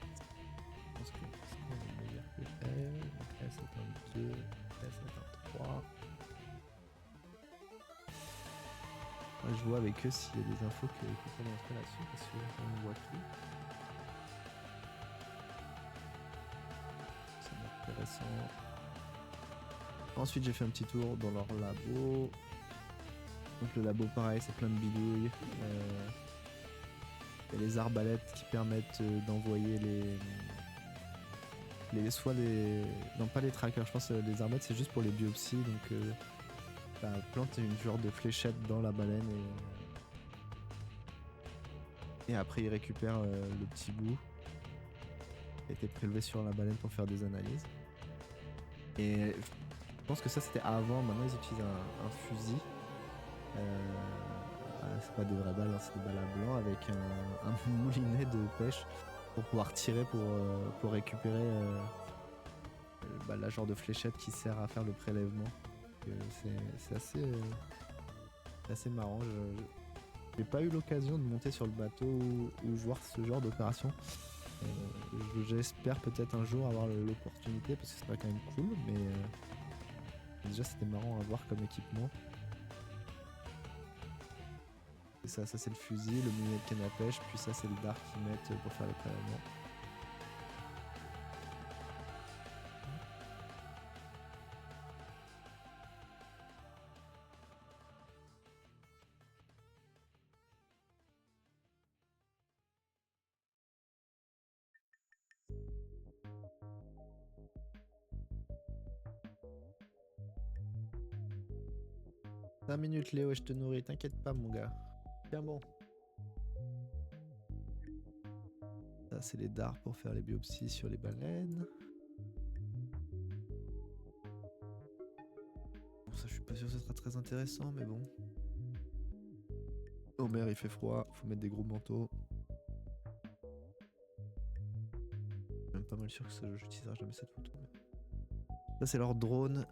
Speaker 1: Je pense que c'est meilleur que elle. Donc là c'est un 2, là c'est un 3. Je vois avec eux s'il y a des infos qu'il faut pas montrer là-dessus parce qu'on voit tout. C'est intéressant. Ensuite j'ai fait un petit tour dans leur labo. Donc le labo pareil, c'est plein de bidouilles. Il y a les arbalètes qui permettent d'envoyer soit les... Non, pas les trackers, je pense que les arbalètes c'est juste pour les biopsies. Donc la plante une genre de fléchette dans la baleine et après il récupère le petit bout qui a été prélevé sur la baleine pour faire des analyses. Et je pense que ça c'était avant, maintenant ils utilisent un fusil. C'est pas des vraies balles, hein, c'est des balles à blanc avec un moulinet de pêche pour pouvoir tirer pour récupérer la genre de fléchette qui sert à faire le prélèvement. C'est assez marrant. J'ai pas eu l'occasion de monter sur le bateau ou voir ce genre d'opération. J'espère peut-être un jour avoir l'opportunité parce que ce serait quand même cool, mais déjà c'était marrant à voir comme équipement. Et ça c'est le fusil, le moulinet de canne à pêche, puis ça c'est le dard qu'ils mettent pour faire les prélèvements. « 5 minutes Léo et je te nourris, t'inquiète pas mon gars. Bien bon. » Ça c'est les dards pour faire les biopsies sur les baleines. Bon, ça je suis pas sûr que ce sera très intéressant mais bon. Au mer il fait froid, faut mettre des gros manteaux. Je suis même pas mal sûr que j'utiliserai jamais cette photo. Ça c'est leur drone.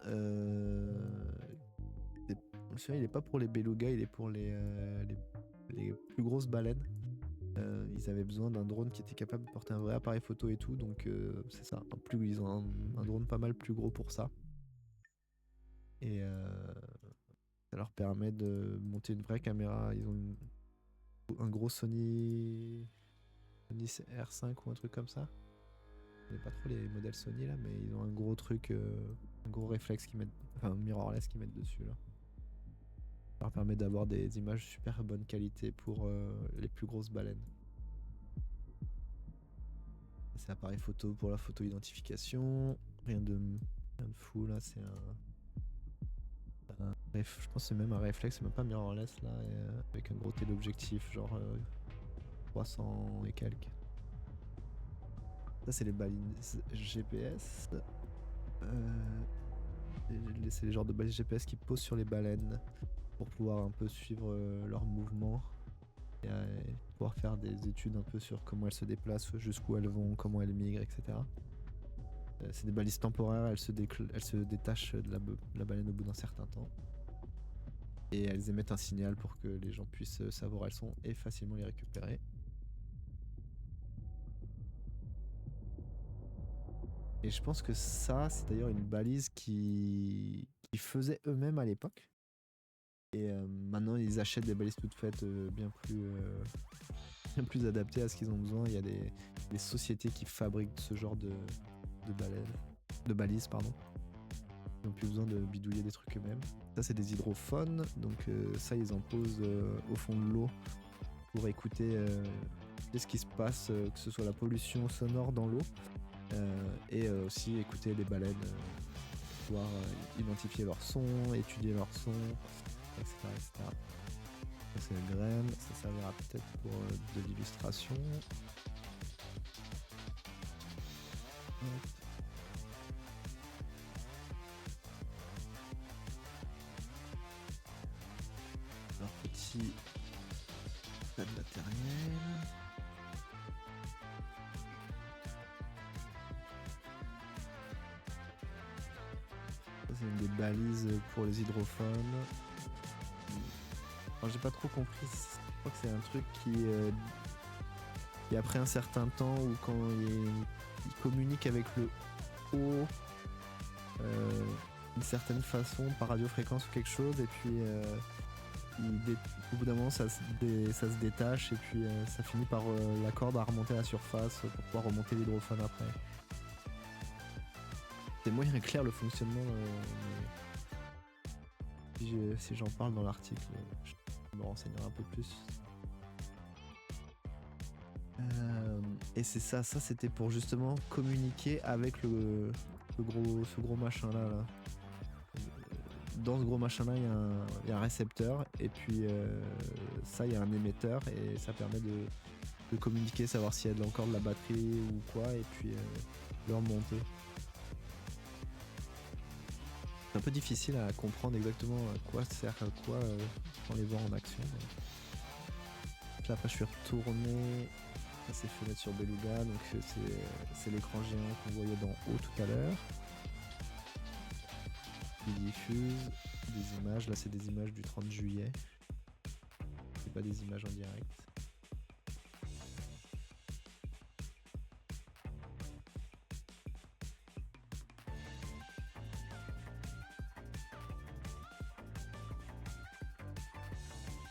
Speaker 1: Celui-là il est pas pour les belugas, il est pour les plus grosses baleines. Ils avaient besoin d'un drone qui était capable de porter un vrai appareil photo et tout, donc c'est ça. Ils ont un drone pas mal plus gros pour ça. Et ça leur permet de monter une vraie caméra. Ils ont un gros Sony R5 ou un truc comme ça. Je connais pas trop les modèles Sony là, mais ils ont un gros truc, un gros réflexe qu'ils mettent, enfin un mirrorless qu'ils mettent dessus là. Ça leur permet d'avoir des images super bonne qualité pour les plus grosses baleines. C'est appareil photo pour la photo identification. Rien de fou là, c'est je pense que c'est même un réflexe, c'est même pas mirrorless là, avec un gros téléobjectif genre 300 et quelques. Ça c'est les balises GPS. C'est les genres de balises GPS qui posent sur les baleines pour pouvoir un peu suivre leurs mouvements et pouvoir faire des études un peu sur comment elles se déplacent, jusqu'où elles vont, comment elles migrent, etc. C'est des balises temporaires, elles se détachent de la baleine au bout d'un certain temps. Et elles émettent un signal pour que les gens puissent savoir où elles sont et facilement les récupérer. Et je pense que ça, c'est d'ailleurs une balise qu'ils faisaient eux-mêmes à l'époque. Et maintenant, ils achètent des balises toutes faites bien plus adaptées à ce qu'ils ont besoin. Il y a des sociétés qui fabriquent ce genre de balises, pardon. Ils n'ont plus besoin de bidouiller des trucs eux-mêmes. Ça, c'est des hydrophones. Donc ça, ils en posent au fond de l'eau pour écouter ce qui se passe, que ce soit la pollution sonore dans l'eau. Et aussi écouter les baleines, pouvoir identifier leur son, étudier leur son, etc. Ça c'est la graine, ça servira peut-être pour de l'illustration. ici, pas de matériel. Ça, c'est une des balises pour les hydrophones. Alors, j'ai pas trop compris. Je crois que c'est un truc qui après un certain temps, ou quand il communique avec le haut d'une certaine façon par radiofréquence ou quelque chose, et puis au bout d'un moment ça se détache, et puis ça finit par la corde à remonter à la surface pour pouvoir remonter l'hydrophone après. C'est moyen clair le fonctionnement, si j'en parle dans l'article, je me renseignerai un peu plus. Et c'est ça c'était pour justement communiquer avec ce gros machin là. Dans ce gros machin là il y a un récepteur, et puis ça il y a un émetteur, et ça permet de communiquer, savoir s'il y a encore de la batterie ou quoi, et puis le remonter. C'est un peu difficile à comprendre exactement à quoi sert quoi sans les voir en action. Là après je suis retourné. C'est fenêtre sur Beluga, donc c'est l'écran géant qu'on voyait d'en haut tout à l'heure. Il diffuse des images, là c'est des images du 30 juillet. C'est pas des images en direct.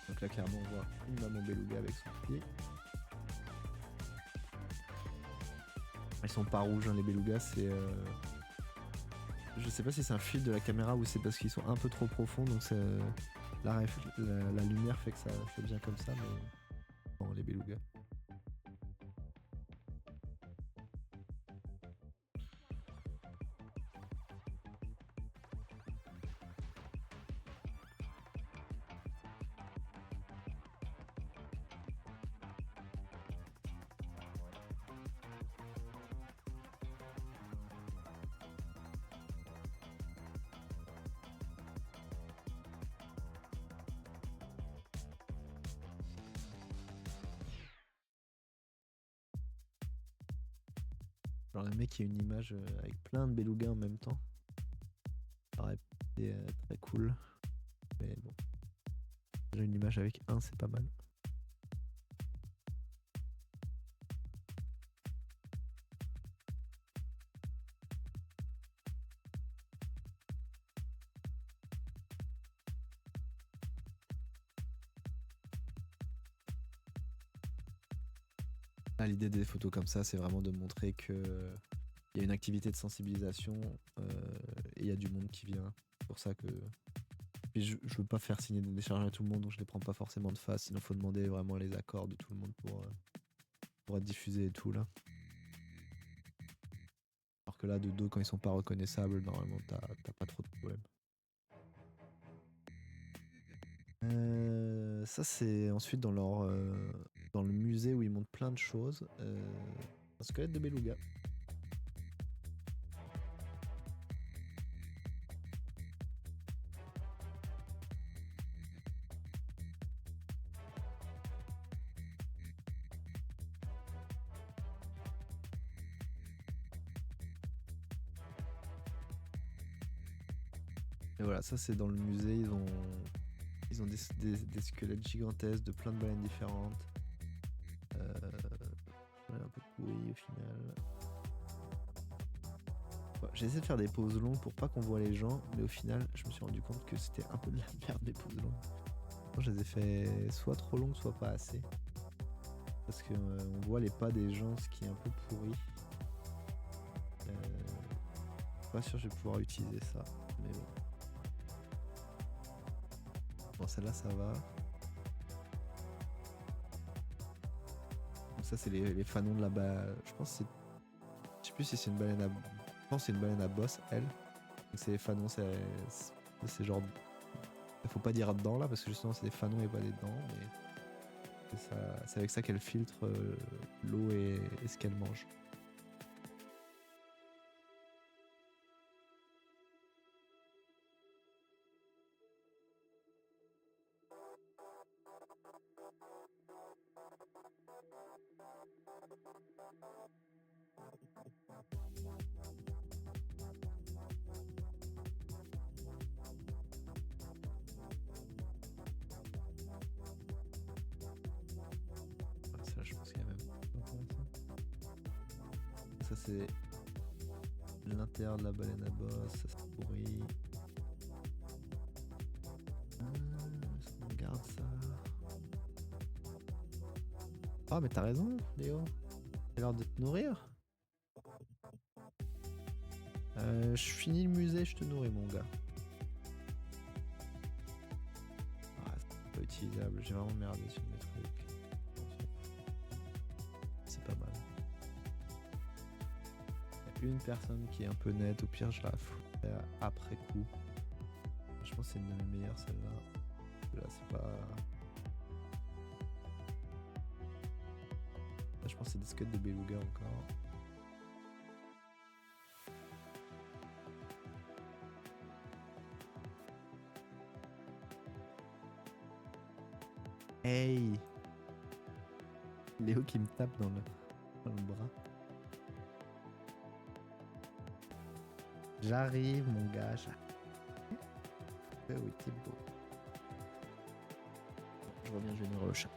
Speaker 1: Donc là clairement on voit une maman Beluga avec son pied. Ils sont pas rouges, hein, les belugas, c'est je sais pas si c'est un filtre de la caméra ou c'est parce qu'ils sont un peu trop profonds, donc la lumière fait que ça fait bien comme ça, mais non, les belugas. Genre le mec, il y a une image avec plein de belugas en même temps. Pareil, c'est très cool. Mais bon. Déjà une image avec un, c'est pas mal. Ah, l'idée des photos comme ça, c'est vraiment de montrer que il y a une activité de sensibilisation et il y a du monde qui vient. C'est pour ça que puis je veux pas faire signer des décharges à tout le monde, donc je les prends pas forcément de face. Sinon, faut demander vraiment les accords de tout le monde pour être diffusé et tout là. Alors que là, de dos, quand ils sont pas reconnaissables, normalement, t'as pas trop de problème. Ça, c'est ensuite dans le musée où ils montrent plein de choses. Un squelette de beluga. Et voilà, ça c'est dans le musée, ils ont des squelettes gigantesques de plein de baleines différentes. Un peu pourri au final. Bon, j'ai essayé de faire des pauses longues pour pas qu'on voit les gens, mais au final je me suis rendu compte que c'était un peu de la merde des pauses longues. Moi, je les ai fait soit trop longues, soit pas assez. Parce qu'on voit les pas des gens, ce qui est un peu pourri. Pas sûr que je vais pouvoir utiliser ça, mais bon. Bon, celle-là, ça va. Donc ça, c'est les fanons de là-bas. Je pense que c'est... Je sais plus si c'est une baleine à... Je pense que c'est une baleine à bosse, elle. Donc c'est les fanons, c'est genre... Il faut pas dire dedans, là, parce que justement, c'est des fanons et pas des dents, mais... C'est avec ça qu'elle filtre l'eau et ce qu'elle mange. Ça, je pense qu'il y a même pas intéressant. Ça, c'est l'intérieur de la baleine à bosse, ça se pourrit. On garde ça. Ah, mais t'as raison, Léo. C'est l'heure de te nourrir. Je finis le musée, je te nourris, mon gars. Ah, c'est pas utilisable, j'ai vraiment merdé sur mes trucs. C'est pas mal. Il y a une personne qui est un peu nette, au pire je la ferai après coup. Je pense que c'est une de mes meilleures, celle-là. Là, c'est pas... Là, je pense que c'est des scuds de beluga encore. Hey! Léo qui me tape dans le bras. J'arrive, mon gars. Oui, t'es beau. Je reviens, je vais nourrir le chat.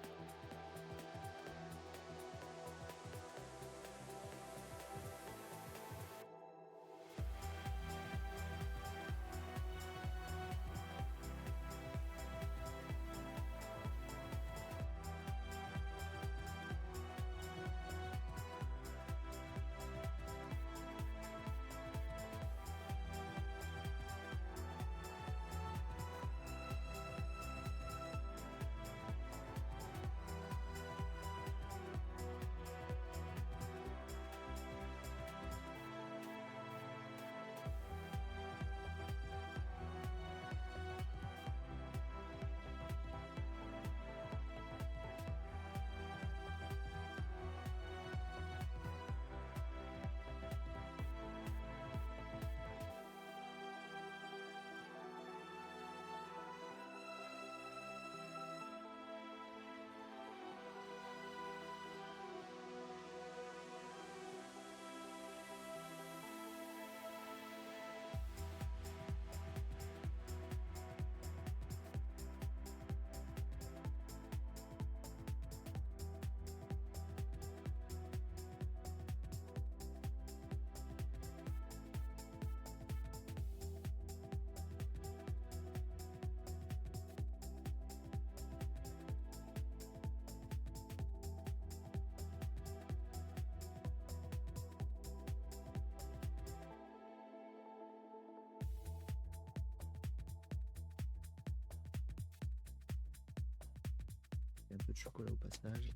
Speaker 1: Il y a un peu de chocolat au passage.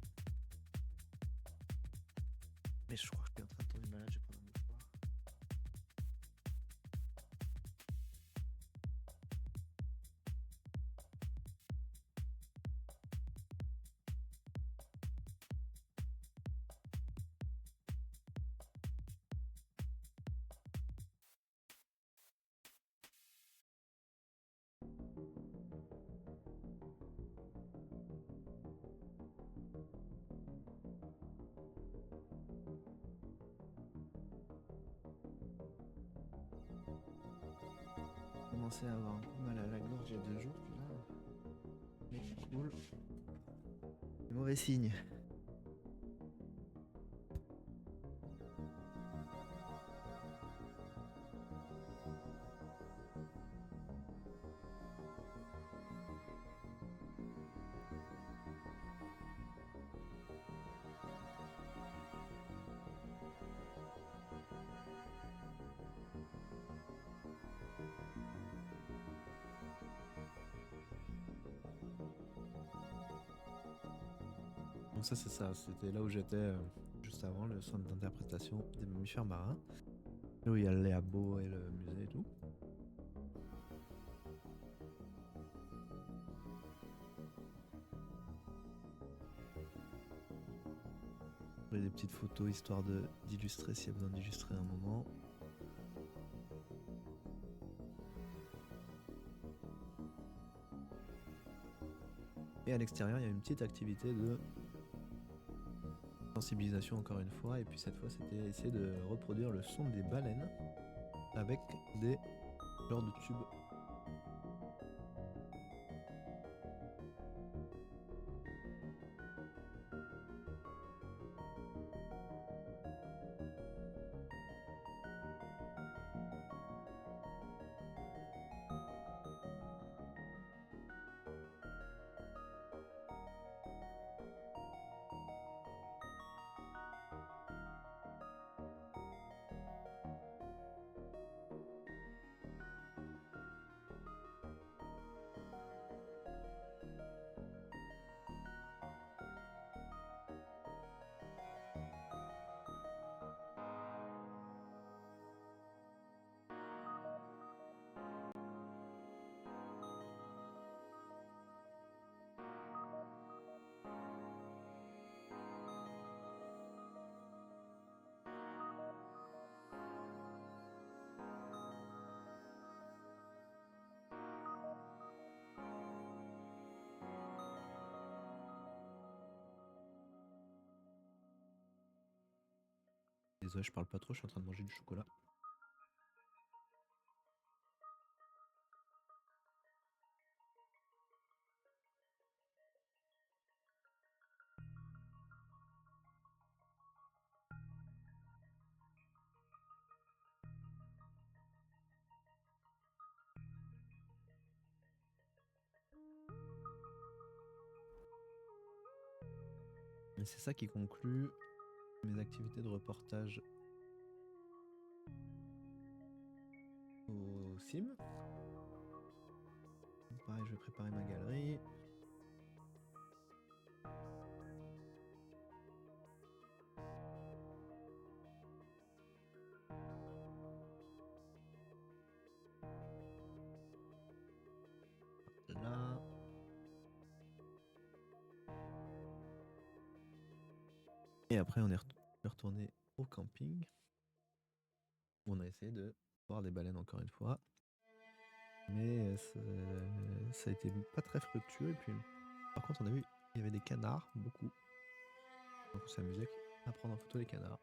Speaker 1: Mais je crois que je suis en train de tomber malade, je vais prendre un mouchoir. J'ai commencé à avoir un peu mal à la gorge il y a 2 jours, puis là. Mais c'est cool. C'est mauvais signe. Donc ça c'est ça, c'était là où j'étais juste avant, le centre d'interprétation des mammifères marins. Là où il y a le labo et le musée et tout. Il y a des petites photos histoire d'illustrer s'il y a besoin d'illustrer un moment. Et à l'extérieur, il y a une petite activité de sensibilisation encore une fois, et puis cette fois c'était essayer de reproduire le son des baleines avec des genres de tubes. Désolé, je parle pas trop, je suis en train de manger du chocolat. Et c'est ça qui conclut mes activités de reportage au CIM. Pareil, je vais préparer ma galerie. Là. Et après, on est retourné au camping. On a essayé de voir des baleines encore une fois. Mais ça a été pas très fructueux. Et puis, par contre, on a vu il y avait des canards, beaucoup. Donc on s'est amusé à prendre en photo les canards.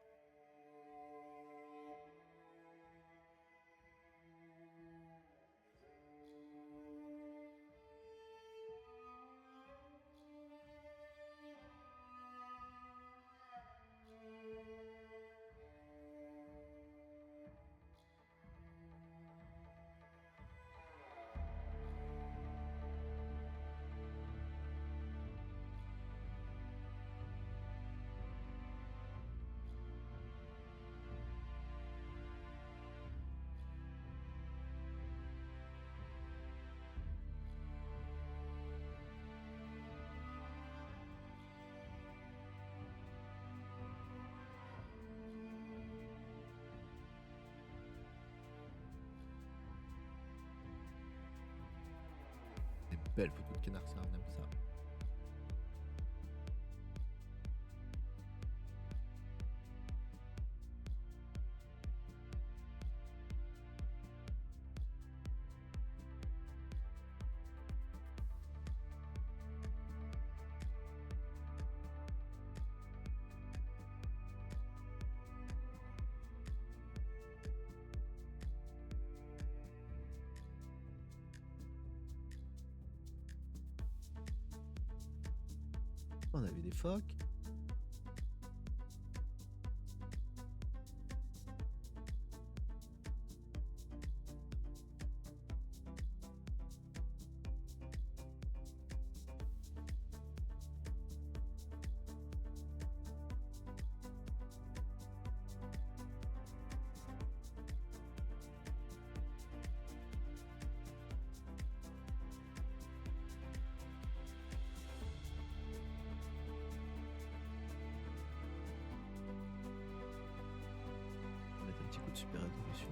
Speaker 1: Des belles photos de canards, ça, on aime ça. On avait des phoques. On a un petit coup de super résolution.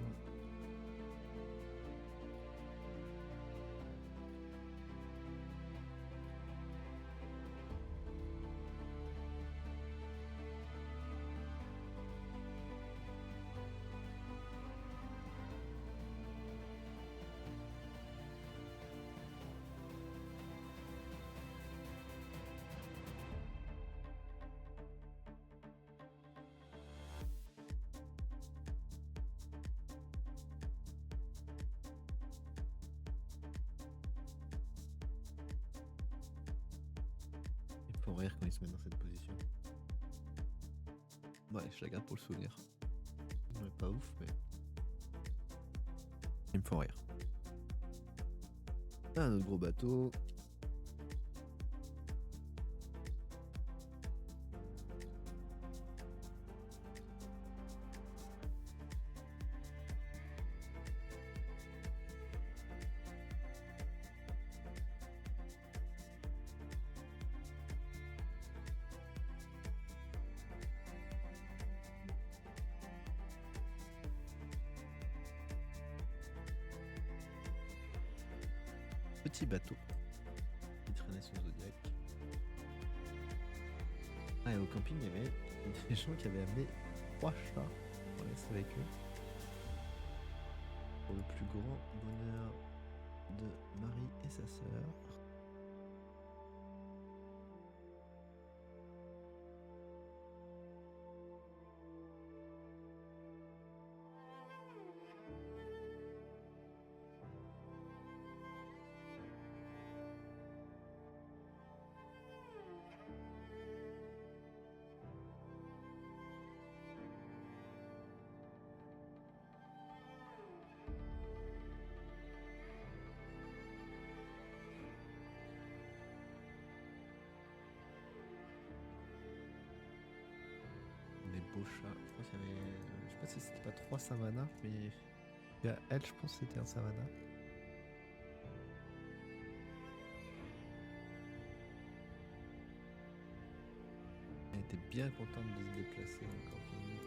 Speaker 1: font rire quand ils se mettent dans cette position. Ouais, je la garde pour le souvenir. Ouais, pas ouf, mais ils me font rire. Un autre gros bateau. Petit bateau qui traînait son Zodiac. Ah, et au camping, il y avait des gens qui avaient amené 3 chats pour rester avec eux. Pour le plus grand bonheur de Marie et sa sœur. Des beaux chats. Je crois qu'il y avait. Je sais pas si c'était pas 3 Savannah, mais. Il y a elle, je pense que c'était un Savannah. Elle était bien contente de se déplacer dans le camping.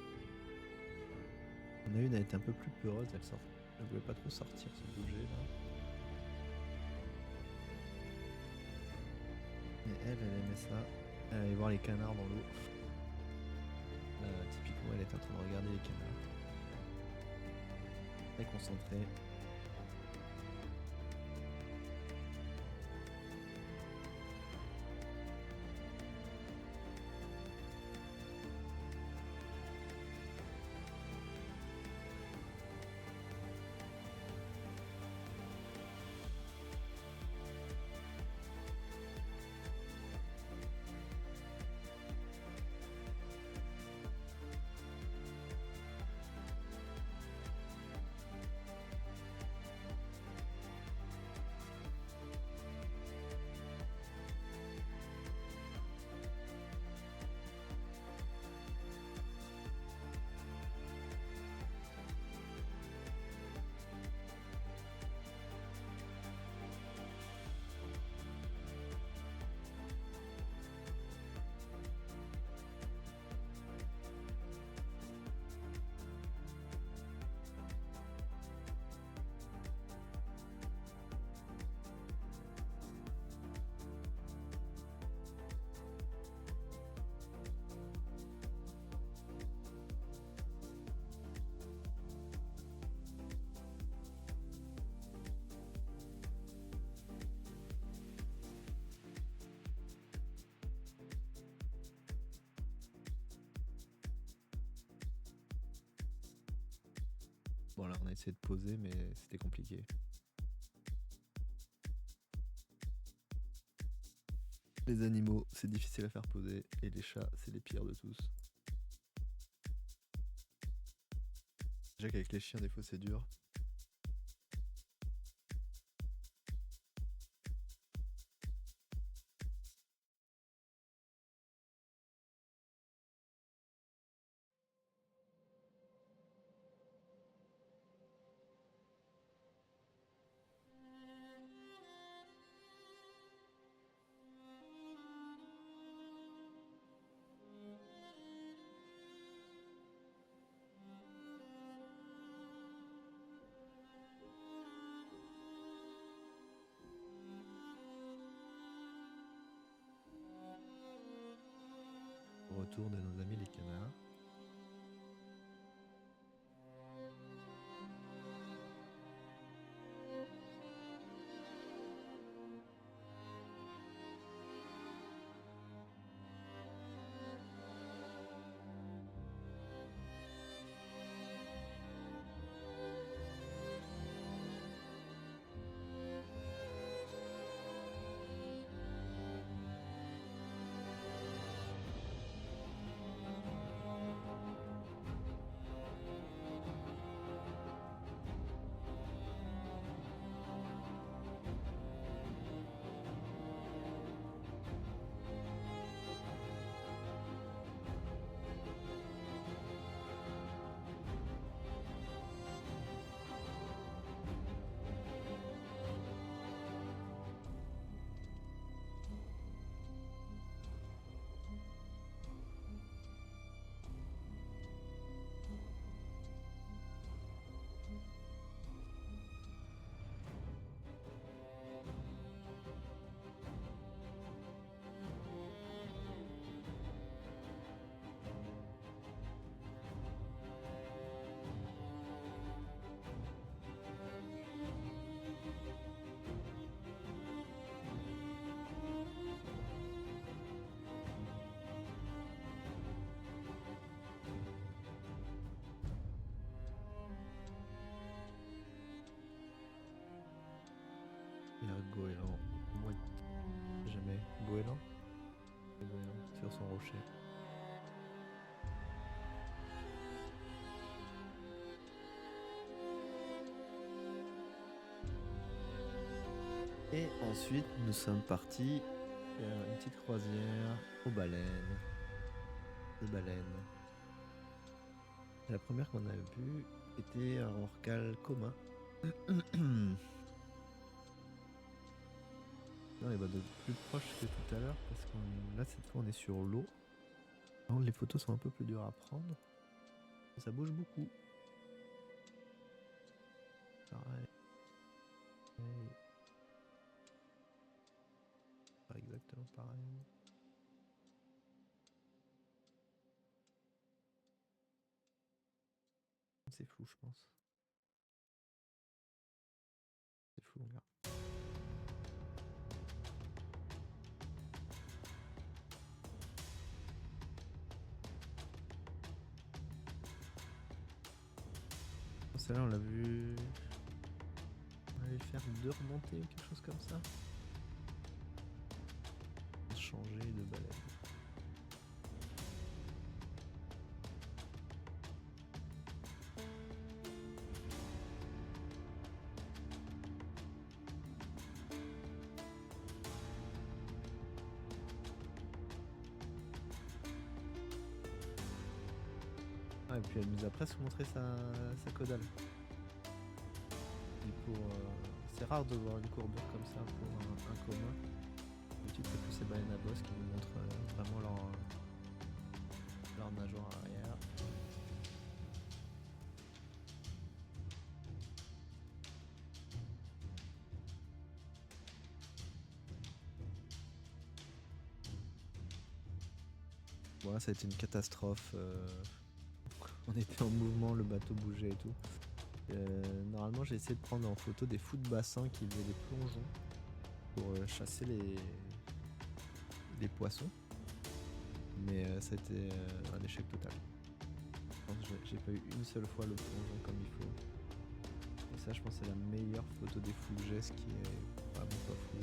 Speaker 1: On a une, elle était un peu plus peureuse, elle sort. Elle voulait pas trop sortir, se bouger là. Et elle aimait ça. Elle allait voir les canards dans l'eau. Typiquement, elle était en train de regarder les canards. Très concentrée. Bon, là, on a essayé de poser, mais c'était compliqué. Les animaux, c'est difficile à faire poser, et les chats, c'est les pires de tous. Déjà qu'avec les chiens, des fois, c'est dur. Retour de nos amis les canards. goéland. Moi, jamais. Goéland. Goéland sur son rocher. Et ensuite, nous sommes partis faire une petite croisière aux baleines. Des baleines. La première qu'on a vue était un rorqual commun. Non, il va de plus proche que tout à l'heure parce que là, cette fois, on est sur l'eau. Les photos sont un peu plus dures à prendre. Ça bouge beaucoup. Pareil. Pas exactement pareil. C'est flou, je pense. C'est flou, on verra. Celle-là, on l'a vu. On allait faire 2 remontées ou quelque chose comme ça. Changer de baleine. Ah, et puis elle nous a presque montré sa caudale. Du coup, c'est rare de voir une courbure comme ça pour un commun. D'habitude, c'est plus ces baleines à bosse qui nous montrent vraiment leur nageoire arrière. Voilà, ça a été une catastrophe. On était en mouvement, le bateau bougeait et tout. Normalement, j'ai essayé de prendre en photo des fous de bassin qui faisaient des plongeons pour chasser les poissons. Mais ça a été un échec total. J'ai pas eu une seule fois le plongeon comme il faut. Et ça, je pense, c'est la meilleure photo des fous que j'ai, ce qui est vraiment pas fou.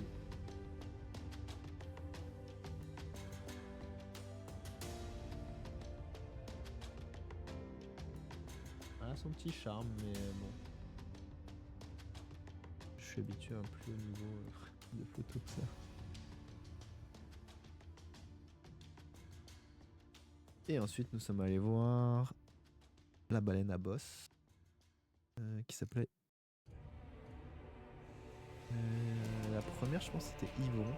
Speaker 1: Elle a son petit charme, mais bon. Je suis habitué à un plus haut niveau de photos que ça. Et ensuite, nous sommes allés voir la baleine à bosse qui s'appelait. La première, je pense, c'était Yvon.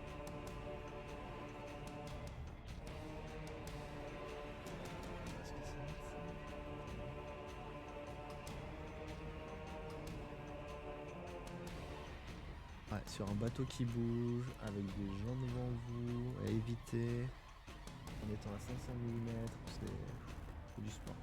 Speaker 1: Ouais, sur un bateau qui bouge, avec des gens devant vous, à éviter, en étant à 500 mm, c'est du sport.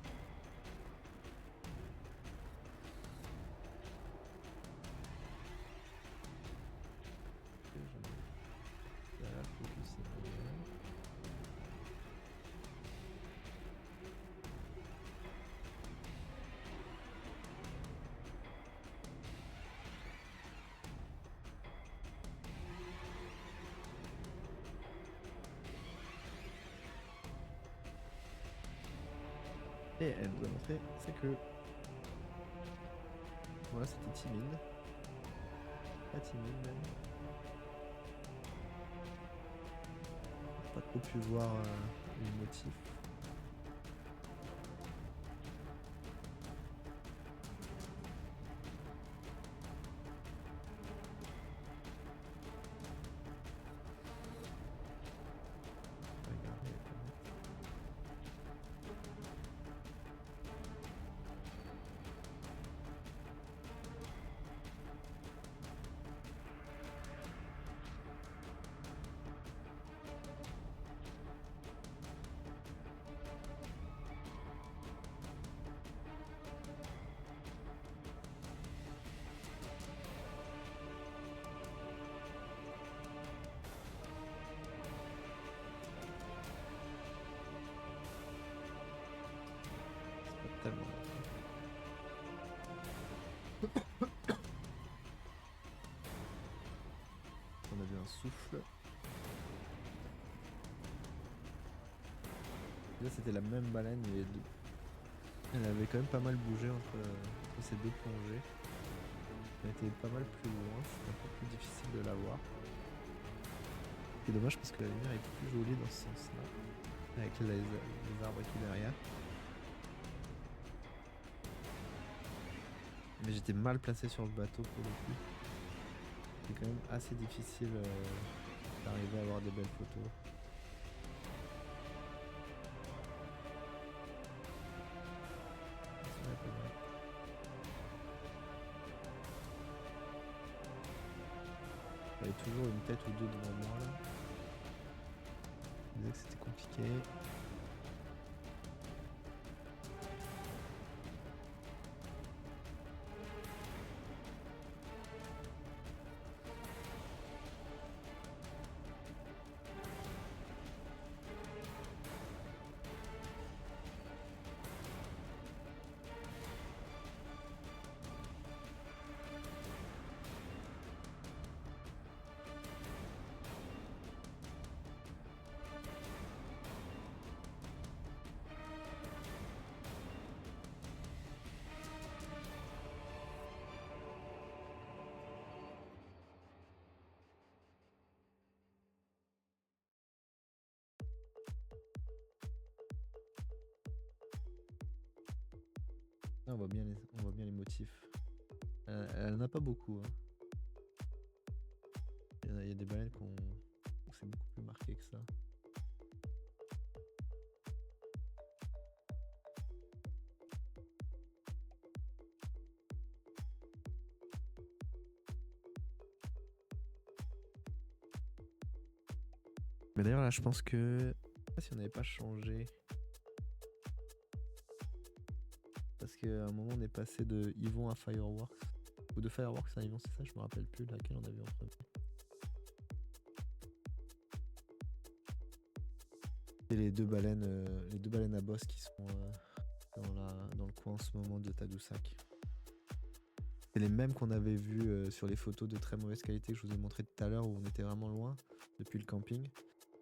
Speaker 1: Voilà, focus. Et elle nous a montré sa queue. Voilà, c'était timide. Pas timide même. Pas trop pu voir le motif. Tellement. souffle. Là c'était la même baleine, mais elle avait quand même pas mal bougé entre ces deux plongées. Elle était pas mal plus loin, c'était un peu plus difficile de la voir. C'est dommage parce que la lumière est plus jolie dans ce sens-là, avec les arbres et tout derrière. Mais j'étais mal placé sur le bateau pour le coup. C'est quand même assez difficile d'arriver à avoir des belles photos. J'avais toujours une tête ou deux devant moi là. Je disais que c'était compliqué. Ah, on voit bien les motifs. Elle en a pas beaucoup. Hein. Il y a des baleines où c'est beaucoup plus marqué que ça. Mais d'ailleurs là je pense que... Je sais pas si on n'avait pas changé. Parce qu'à un moment on est passé de Yvon à Fireworks. Ou de Fireworks à Yvon, c'est ça, je me rappelle plus laquelle on a vu en premier. Et les deux baleines à bosse qui sont dans le coin en ce moment de Tadoussac. C'est les mêmes qu'on avait vus sur les photos de très mauvaise qualité que je vous ai montré tout à l'heure où on était vraiment loin depuis le camping.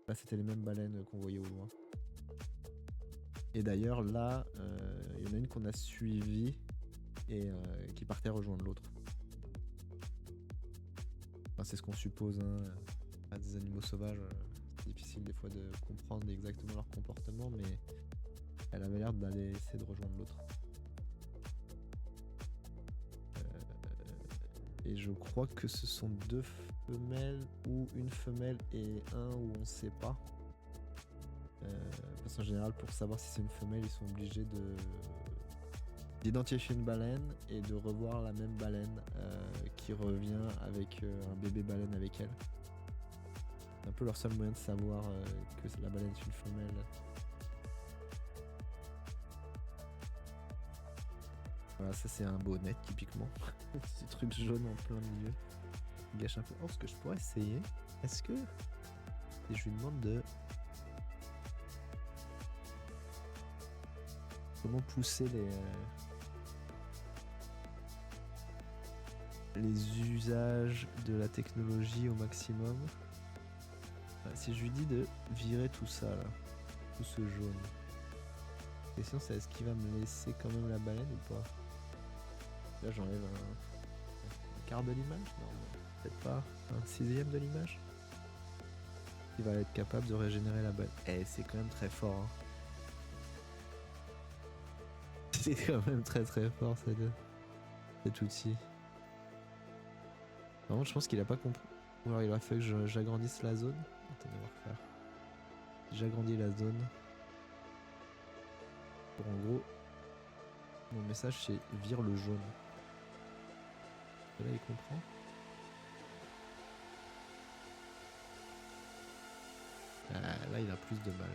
Speaker 1: Là c'était les mêmes baleines qu'on voyait au loin. Et d'ailleurs là, il y en a une qu'on a suivie et qui partait rejoindre l'autre. Enfin, c'est ce qu'on suppose, hein. À des animaux sauvages, c'est difficile des fois de comprendre exactement leur comportement, mais elle avait l'air d'aller essayer de rejoindre l'autre. Et je crois que ce sont deux femelles ou une femelle et un où on sait pas. Parce qu'en général, pour savoir si c'est une femelle, ils sont obligés d'identifier une baleine et de revoir la même baleine qui revient avec un bébé baleine avec elle. C'est un peu leur seul moyen de savoir que la baleine est une femelle. Voilà, ça c'est un bonnet typiquement. Ce truc jaune en plein milieu. Il gâche un peu. Oh, ce que je pourrais essayer, est-ce que... Et je lui demande de... Comment pousser les usages de la technologie au maximum. Si je lui dis de virer tout ça là, tout ce jaune. La question c'est est-ce qu'il va me laisser quand même la baleine ou pas? Là j'enlève un quart de l'image? Non, peut-être pas. Un sixième de l'image? Il va être capable de régénérer la baleine. Eh, c'est quand même très fort. Hein. C'est quand même très très fort cet outil. Par contre, je pense qu'il a pas compris. Ou alors il aurait fallu que j'agrandisse la zone. Attendez, on va refaire. J'agrandis la zone. Pour en gros, mon message c'est vire le jaune. Et là il comprend. Ah, là il a plus de mal.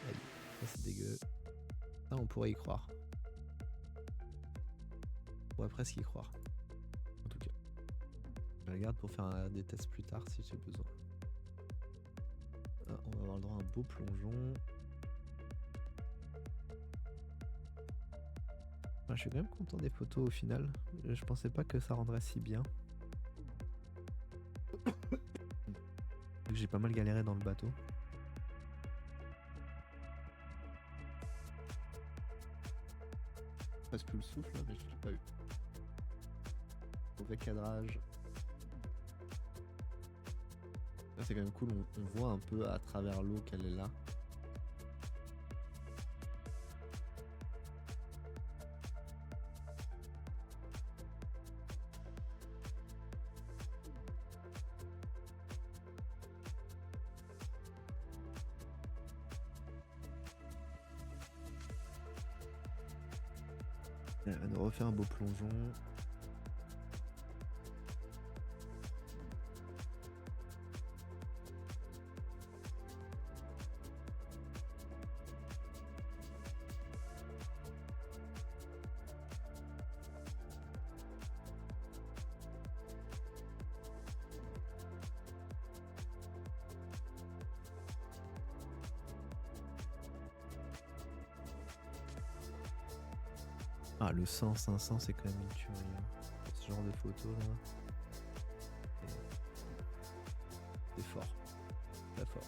Speaker 1: Aïe, ça c'est dégueu. Ça on pourrait y croire. On pourrait presque y croire. En tout cas. Je la garde pour faire des tests plus tard si j'ai besoin. Ah, on va avoir le droit à un beau plongeon. Je suis quand même content des photos au final. Je pensais pas que ça rendrait si bien. j'ai pas mal galéré dans le bateau. Presque plus le souffle, mais je l'ai pas eu. Mauvais cadrage. Là, c'est quand même cool, on voit un peu à travers l'eau qu'elle est là. Elle nous refait un beau plongeon. Ah, le 100-500, c'est quand même une tuerie. Hein. Ce genre de photo là. C'est fort. Très fort.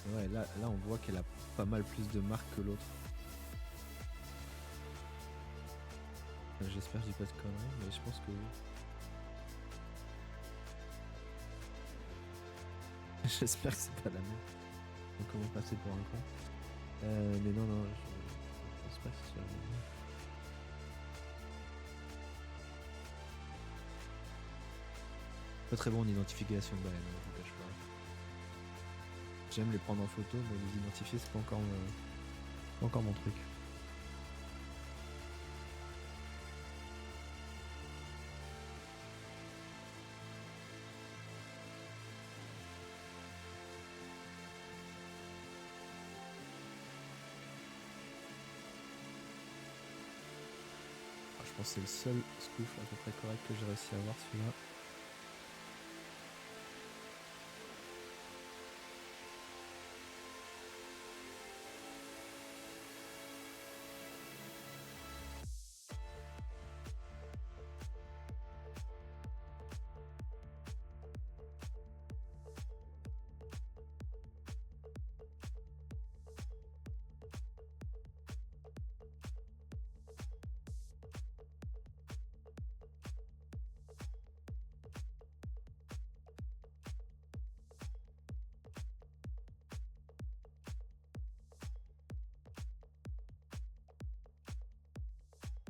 Speaker 1: Ouais, là on voit qu'elle a pas mal plus de marques que l'autre. J'espère que je dis pas de conneries, mais je pense que oui. J'espère que c'est pas la même. Donc comment passer pour un con. Mais non, je pense pas que ce soit la même. Pas très bon en identification de baleine, je vous cache pas. J'aime les prendre en photo, mais les identifier, c'est pas encore mon truc. Je pense que c'est le seul scoop à peu près correct que j'ai réussi à avoir, celui-là.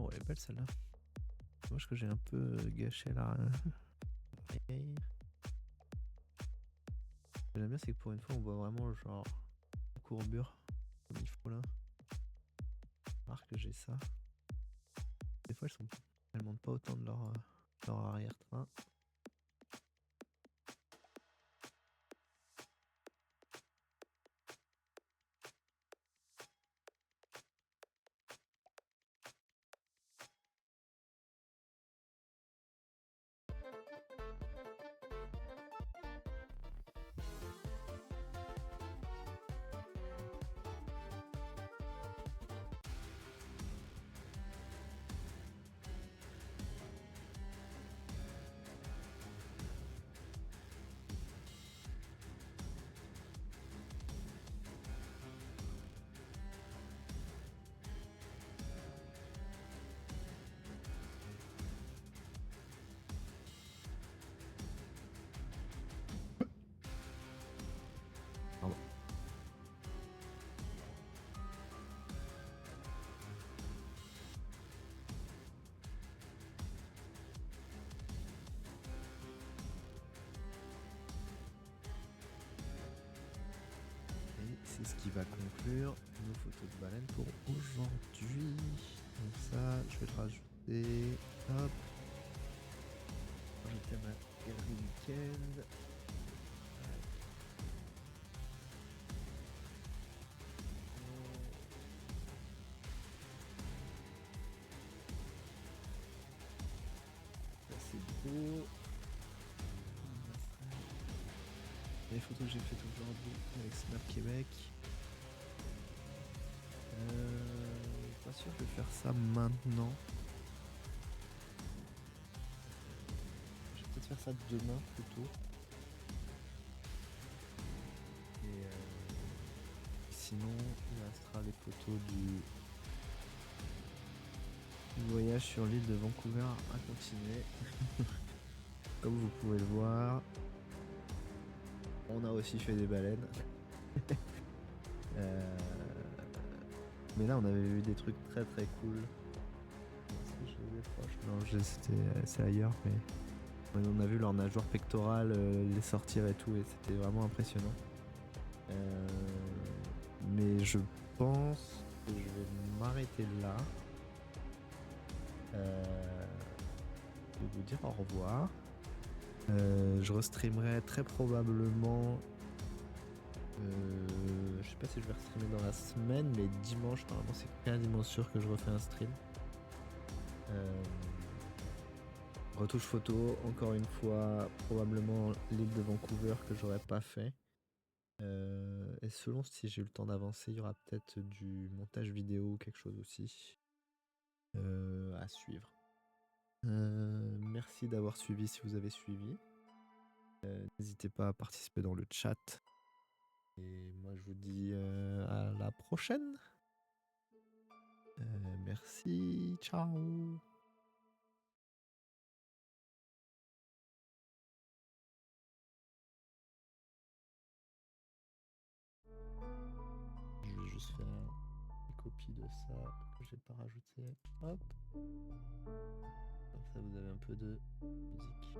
Speaker 1: Oh, elle est belle celle-là. Dommage que j'ai un peu gâché là. Ce que j'aime bien, c'est que pour une fois, on voit vraiment genre la courbure comme il faut là. Remarque que j'ai ça. Des fois, elles montent pas autant de leur arrière-train. Pardon. Et c'est ce qui va conclure nos photos de baleine pour aujourd'hui. Donc ça, je vais le rajouter. Hop. Rajouter à ma galerie week-end. Ça c'est beau. Et les photos que j'ai faites aujourd'hui avec Snap Québec. Pas sûr que je vais faire ça maintenant. Je vais peut-être faire ça demain plutôt. Et sinon, il restera les photos du voyage sur l'île de Vancouver à continuer. Comme vous pouvez le voir, on a aussi fait des baleines. Mais là, on avait vu des trucs très très cool. Est-ce que je les ai proches? Non, c'est ailleurs, mais on a vu leur nageoire pectorale les sortir et tout, et c'était vraiment impressionnant. Mais je pense que je vais m'arrêter là. Je vais vous dire au revoir. Je restreamerai très probablement. Je sais pas si je vais restreamer dans la semaine, mais dimanche, normalement, c'est quasiment sûr que je refais un stream. Retouche photo, encore une fois, probablement l'île de Vancouver que j'aurais pas fait. Et selon si j'ai eu le temps d'avancer, il y aura peut-être du montage vidéo ou quelque chose aussi à suivre. Merci d'avoir suivi si vous avez suivi. N'hésitez pas à participer dans le chat. Et moi je vous dis à la prochaine. Merci, ciao. Je vais juste faire une copie de ça que j'ai pas rajouté. Hop. Comme ça vous avez un peu de musique.